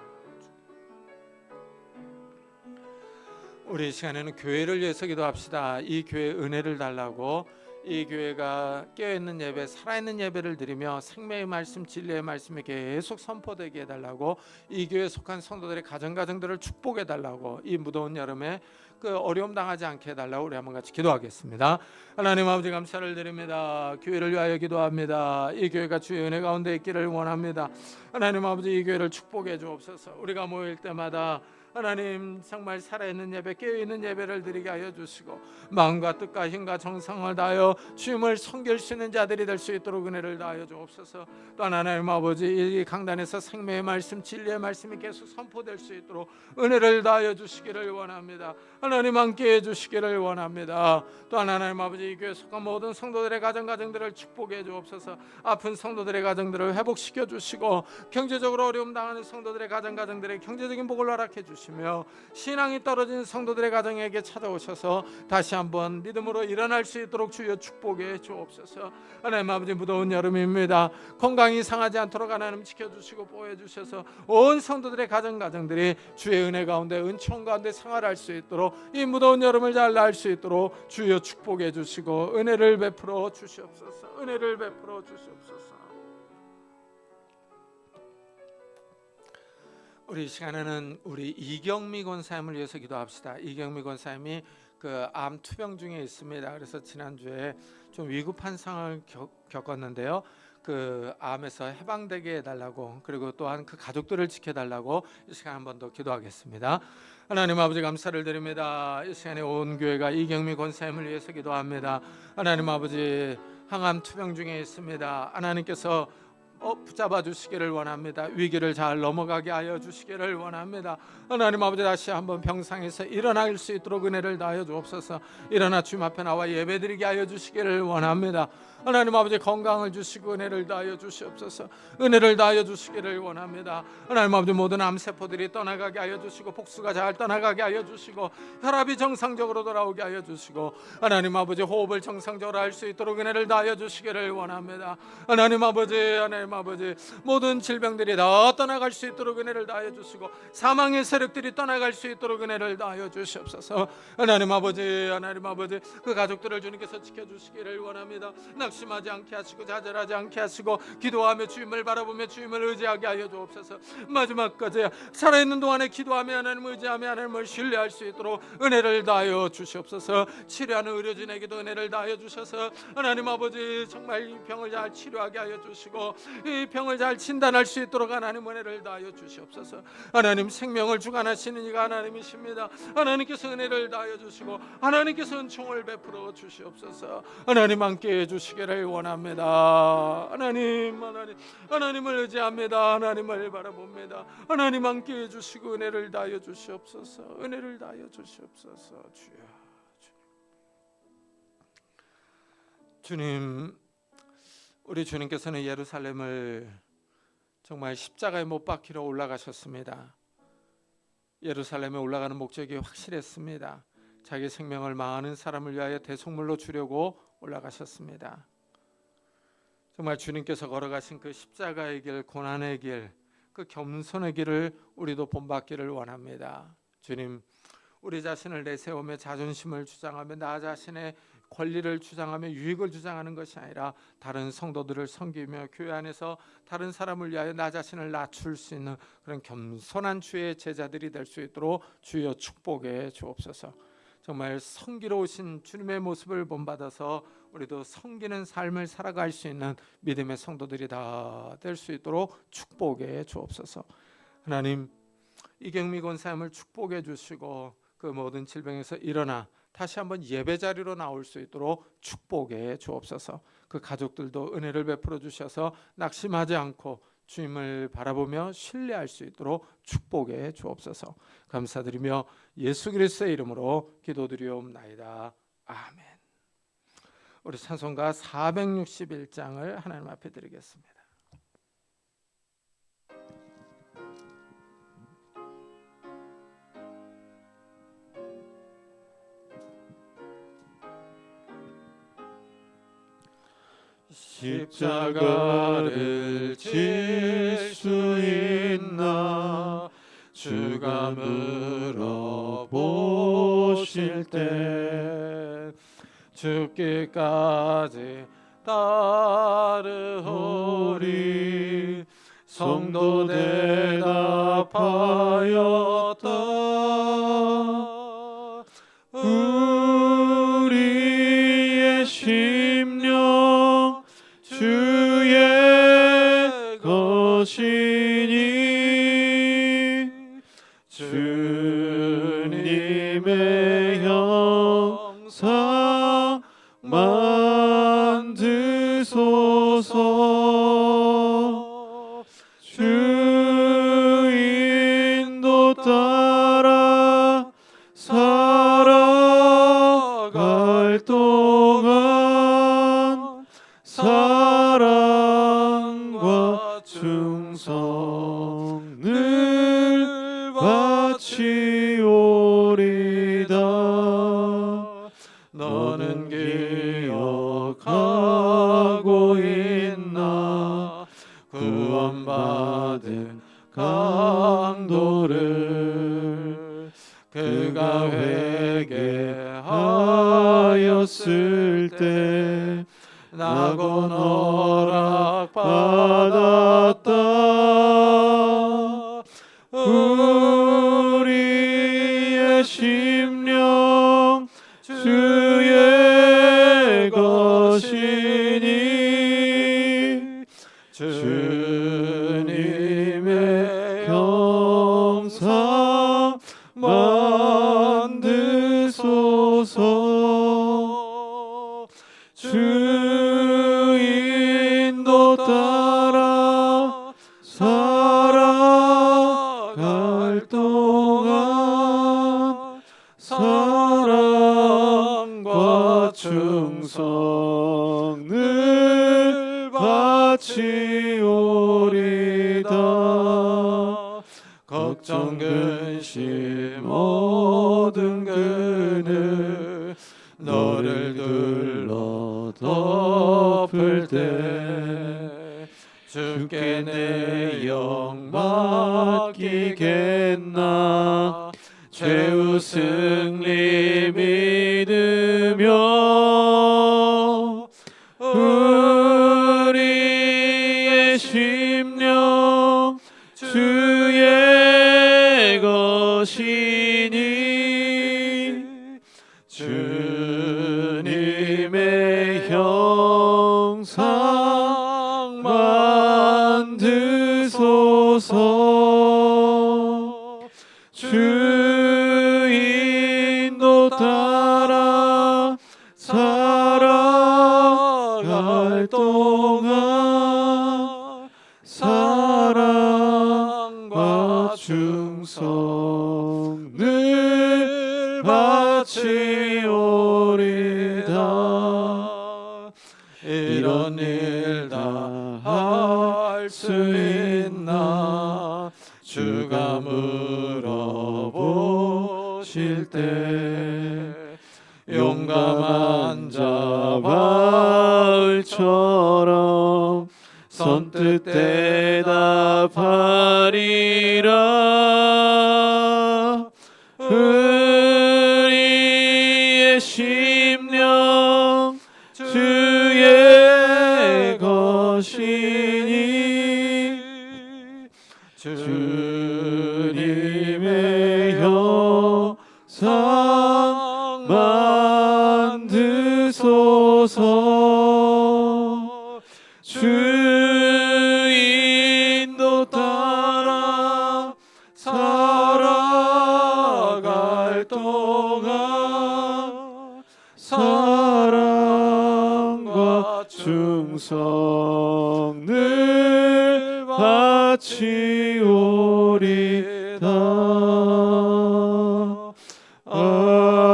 우리 시간에는 교회를 위해서 기도합시다. 이 교회 은혜를 달라고, 이 교회가 깨어있는 예배, 살아있는 예배를 드리며 생명의 말씀, 진리의 말씀이 계속 선포되게 해달라고, 이 교회에 속한 성도들의 가정들을 축복해 달라고, 이 무더운 여름에 그 어려움 당하지 않게 해달라고 우리 한번 같이 기도하겠습니다. 하나님 아버지 감사를 드립니다. 교회를 위하여 기도합니다. 이 교회가 주의 은혜 가운데 있기를 원합니다. 하나님 아버지, 이 교회를 축복해 주옵소서. 우리가 모일 때마다 하나님 정말 살아있는 예배, 깨어있는 예배를 드리게 하여 주시고 마음과 뜻과 힘과 정성을 다하여 주님을 섬길 수 있는 자들이 될 수 있도록 은혜를 다하여 주옵소서. 또한 하나님 아버지, 이 강단에서 생명의 말씀, 진리의 말씀이 계속 선포될 수 있도록 은혜를 다하여 주시기를 원합니다. 하나님 함께 해주시기를 원합니다. 또한 하나님 아버지, 이 교회 속한 모든 성도들의 가정들을 축복해 주옵소서. 아픈 성도들의 가정들을 회복시켜 주시고 경제적으로 어려움 당하는 성도들의 가정들의 경제적인 복을 허락해 주시며 신앙이 떨어진 성도들의 가정에게 찾아오셔서 다시 한번 믿음으로 일어날 수 있도록 주여 축복해 주옵소서. 하나님 아버지, 무더운 여름입니다. 건강이 상하지 않도록 하나님 지켜주시고 보호해 주셔서 온 성도들의 가정들이 주의 은혜 가운데, 은총 가운데 생활할 수 있도록, 이 무더운 여름을 잘 날 수 있도록 주여 축복해 주시고 은혜를 베풀어 주시옵소서. 은혜를 베풀어 주시옵소서. 우리 시간에는 우리 이경미 권사님을 위해서 기도합시다. 이경미 권사님이 그 암 투병 중에 있습니다. 그래서 지난주에 좀 위급한 상황을 겪었는데요. 그 암에서 해방되게 해달라고, 그리고 또한 그 가족들을 지켜달라고 이 시간 한 번 더 기도하겠습니다. 하나님 아버지 감사를 드립니다. 이 시간에 온 교회가 이경미 권사님을 위해서 기도합니다. 하나님 아버지, 항암 투병 중에 있습니다. 하나님께서 붙잡아 주시기를 원합니다. 위기를 잘 넘어가게 하여 주시기를 원합니다. 하나님 아버지, 다시 한번 병상에서 일어날 수 있도록 은혜를 다하여 주옵소서. 일어나 주님 앞에 나와 예배드리게 하여 주시기를 원합니다. 하나님 아버지, 건강을 주시고 은혜를 다하여 주시옵소서. 은혜를 다하여 주시기를 원합니다. 하나님 아버지, 모든 암세포들이 떠나가게 하여 주시고 복수가 잘 떠나가게 하여 주시고 혈압이 정상적으로 돌아오게 하여 주시고 하나님 아버지, 호흡을 정상적으로 할 수 있도록 은혜를 다하여 주시기를 원합니다. 하나님 아버지, 모든 질병들이 다 떠나갈 수 있도록 은혜를 다하여 주시고 사망의 세력들이 떠나갈 수 있도록 은혜를 다하여 주시옵소서. 하나님 아버지, 그 가족들을 주님께서 지켜주시기를 원합니다. 낙심하지 않게 하시고 좌절하지 않게 하시고 기도하며 주님을 바라보며 주님을 의지하게 하여 주옵소서. 마지막까지 살아있는 동안에 기도하며 하나님을 의지하며 하나님을 신뢰할 수 있도록 은혜를 다하여 주시옵소서. 치료하는 의료진에게도 은혜를 다하여 주셔서 하나님 아버지, 정말 이 병을 잘 치료하게 하여 주시고 이 병을 잘 진단할 수 있도록 하나님 은혜를 다하여 주시옵소서. 하나님, 생명을 주관하시는 이가 하나님이십니다. 하나님께서 은혜를 다하여 주시고 하나님께서 은총을 베풀어 주시옵소서. 하나님 함께 해주시기를 원합니다. 하나님을 의지합니다. 하나님을 바라봅니다. 하나님 함께 해주시고 은혜를 다하여 주시옵소서. 은혜를 다하여 주시옵소서. 주님, 우리 주님께서는 예루살렘을 정말 십자가에 못 박히러 올라가셨습니다. 예루살렘에 올라가는 목적이 확실했습니다. 자기 생명을 많은 사람을 위하여 대속물로 주려고 올라가셨습니다. 정말 주님께서 걸어가신 그 십자가의 길, 고난의 길, 그 겸손의 길을 우리도 본받기를 원합니다. 주님, 우리 자신을 내세우며 자존심을 주장하며 나 자신의 권리를 주장하며 유익을 주장하는 것이 아니라 다른 성도들을 섬기며 교회 안에서 다른 사람을 위하여 나 자신을 낮출 수 있는 그런 겸손한 주의 제자들이 될 수 있도록 주여 축복해 주옵소서. 정말 성기로우신 주님의 모습을 본받아서 우리도 섬기는 삶을 살아갈 수 있는 믿음의 성도들이 다 될 수 있도록 축복해 주옵소서. 하나님, 이경미 권사님을 축복해 주시고 그 모든 질병에서 일어나 다시 한번 예배 자리로 나올 수 있도록 축복해 주옵소서. 그 가족들도 은혜를 베풀어 주셔서 낙심하지 않고 주님을 바라보며 신뢰할 수 있도록 축복해 주옵소서. 감사드리며 예수 그리스도의 이름으로 기도드리옵나이다. 아멘. 우리 찬송가 461장을 하나님 앞에 드리겠습니다. 십자가를 질 수 있나 주가 물어보실 때 죽기까지 따르오리 성도 대답하였다. 우리의 심령 주의 것이니 주님의 형상 만드소서. 주인도 따라 살아갈 동안 사랑과 충성을 바치오리다. 너는 기억하고 있나 구원받은 강도를 그가 회개하였을 때 낙원 허락받았다. 우리의 심령 주의 것이니 주님의 형상 만드소서. 주인도 따라 살아갈 동안 사랑과 충성을 바치오리다. 걱정 근심 모든 그늘 너를 둘러 덮을 때 주께 내 영 맡기겠나 최후 승리 믿으며 우리의 심령 주의 것이니 주님의 형상 만드소서. 주인도 따라 살아갈 동안 사랑과 충성을 바치오리다. 이런 일 다 할 수 있나 주가 물어보실 때 용감한 자 바울처럼 선뜻 대답하리라. 주 인도 따라 살아갈 동안 사랑과 충성을 바치오리다. 아멘.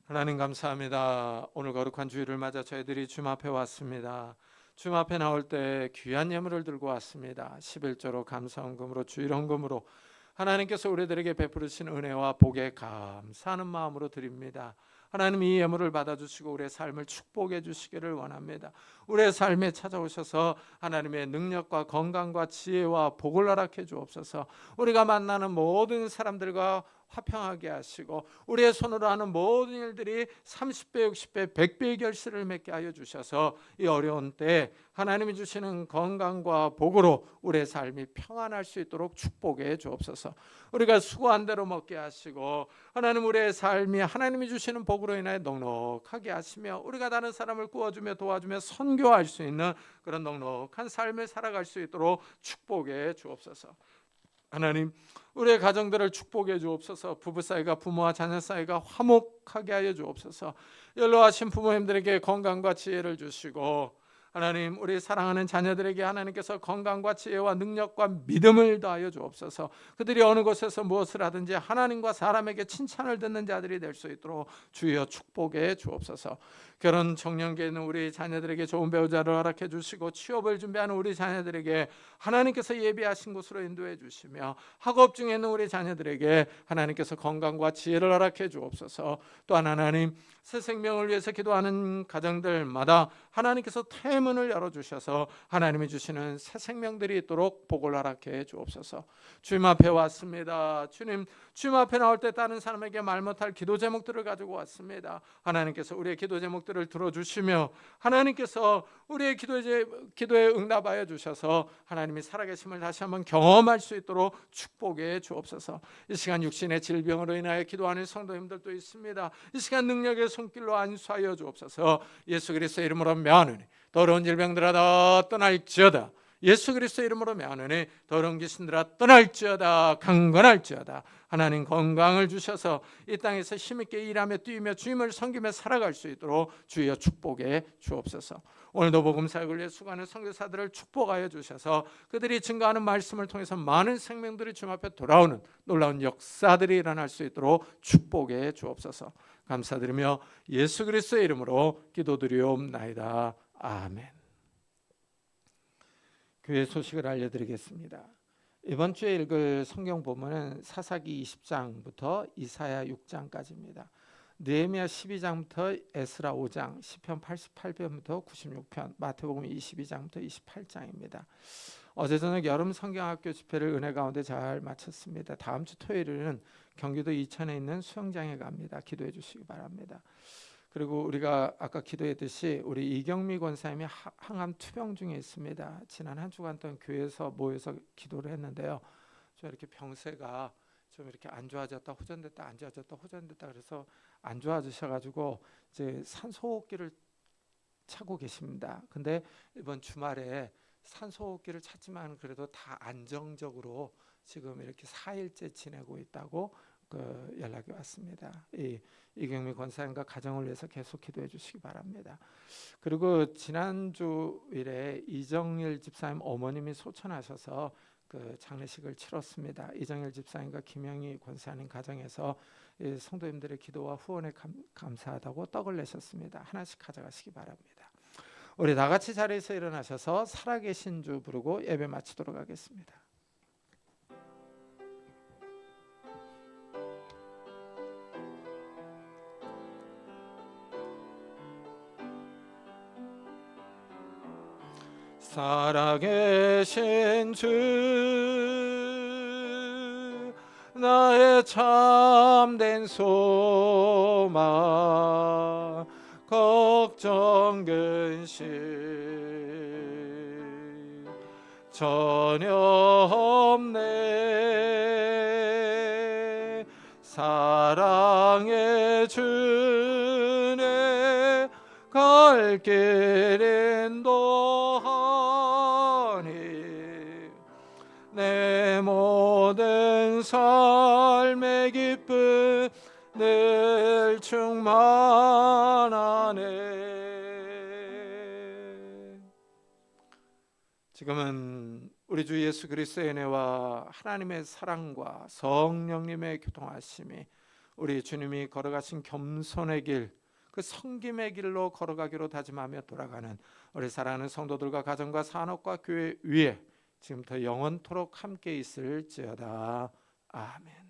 하나님 감사합니다. 오늘 거룩한 주일을 맞아 저희들이 주님 앞에 왔습니다. 주님 앞에 나올 때 귀한 예물을 들고 왔습니다. 11조로 감사헌금으로 주일헌금으로 하나님께서 우리들에게 베푸르신 은혜와 복에 감사하는 마음으로 드립니다. 하나님 이 예물을 받아주시고 우리의 삶을 축복해 주시기를 원합니다. 우리의 삶에 찾아오셔서 하나님의 능력과 건강과 지혜와 복을 허락해 주옵소서. 우리가 만나는 모든 사람들과 화평하게 하시고 우리의 손으로 하는 모든 일들이 30배, 60배, 100배의 결실을 맺게 하여 주셔서 이 어려운 때 하나님이 주시는 건강과 복으로 우리의 삶이 평안할 수 있도록 축복해 주옵소서. 우리가 수고한 대로 먹게 하시고 하나님 우리의 삶이 하나님이 주시는 복으로 인하여 넉넉하게 하시며 우리가 다른 사람을 구워주며 도와주며 선교할 수 있는 그런 넉넉한 삶을 살아갈 수 있도록 축복해 주옵소서. 하나님 우리의 가정들을 축복해 주옵소서. 부부 사이가 부모와 자녀 사이가 화목하게 하여 주옵소서. 연로하신 부모님들에게 건강과 지혜를 주시고 하나님 우리 사랑하는 자녀들에게 하나님께서 건강과 지혜와 능력과 믿음을 더하여 주옵소서. 그들이 어느 곳에서 무엇을 하든지 하나님과 사람에게 칭찬을 듣는 자들이 될 수 있도록 주여 축복해 주옵소서. 결혼 청년기에 있는 우리 자녀들에게 좋은 배우자를 허락해 주시고 취업을 준비하는 우리 자녀들에게 하나님께서 예비하신 곳으로 인도해 주시며 학업 중에 있는 우리 자녀들에게 하나님께서 건강과 지혜를 허락해 주옵소서. 또한 하나님 새 생명을 위해서 기도하는 가정들마다 하나님께서 태문을 열어주셔서 하나님이 주시는 새 생명들이 있도록 복을 허락해 주옵소서. 주님 앞에 왔습니다. 주님 앞에 나올 때 다른 사람에게 말 못할 기도 제목들을 가지고 왔습니다. 하나님께서 우리의 기도 제목들을 들어주시며 하나님께서 우리의 기도에 응답하여 주셔서 하나님이 살아계심을 다시 한번 경험할 수 있도록 축복해 주옵소서. 이 시간 육신의 질병으로 인하여 기도하는 성도님들도 있습니다. 이 시간 능력의 손길로 안수하여 주옵소서. 예수 그리스도의 이름으로 명하노니 더러운 질병들아 다 떠날지어다. 예수 그리스도의 이름으로 명하노니 더러운 귀신들아 떠날지어다. 강건할지어다. 하나님 건강을 주셔서 이 땅에서 힘있게 일하며 뛰며 주님을 섬기며 살아갈 수 있도록 주여 축복해 주옵소서. 오늘도 복음 사역을 위해 수고하는 선교사들을 축복하여 주셔서 그들이 증거하는 말씀을 통해서 많은 생명들이 주님 앞에 돌아오는 놀라운 역사들이 일어날 수 있도록 축복해 주옵소서. 감사드리며 예수 그리스도의 이름으로 기도드리옵나이다. 아멘. 교회 소식을 알려드리겠습니다. 이번 주에 읽을 성경 본문은 사사기 20장부터 이사야 6장까지입니다. 느헤미야 12장부터 에스라 5장, 시편 88편부터 96편, 마태복음 22장부터 28장입니다. 어제 저녁 여름 성경학교 집회를 은혜 가운데 잘 마쳤습니다. 다음 주 토요일에는 경기도 이천에 있는 수영장에 갑니다. 기도해 주시기 바랍니다. 그리고 우리가 아까 기도했듯이 우리 이경미 권사님이 항암 투병 중에 있습니다. 지난 한 주간 동안 교회에서 모여서 기도를 했는데요. 좀 이렇게 병세가 좀 이렇게 안 좋아졌다 호전됐다 안 좋아졌다 호전됐다 그래서 안 좋아지셔가지고 이제 산소호흡기를 차고 계십니다. 근데 이번 주말에 산소호흡기를 찾지만 그래도 다 안정적으로 지금 이렇게 4일째 지내고 있다고 연락이 왔습니다. 이경미 권사님과 가정을 위해서 계속 기도해 주시기 바랍니다. 그리고 지난주일에 이정일 집사님 어머님이 소천하셔서 장례식을 치렀습니다. 이정일 집사님과 김영희 권사님 가정에서 성도님들의 기도와 후원에 감사하다고 떡을 내셨습니다. 하나씩 가져가시기 바랍니다. 우리 다 같이 자리에서 일어나셔서 살아계신 주 부르고 예배 마치도록 하겠습니다. 살아계신 주 나의 참된 소망 걱정 근심 전혀 없네. 사랑의 주 갈 길 인도하니 내 모든 삶의 기쁨 늘 충만하네. 지금은 우리 주 예수 그리스도의 은혜와 하나님의 사랑과 성령님의 교통하심이 우리 주님이 걸어가신 겸손의 길, 그 섬김의 길로 걸어가기로 다짐하며 돌아가는 우리 사랑하는 성도들과 가정과 산업과 교회 위에 지금부터 영원토록 함께 있을지어다. 아멘.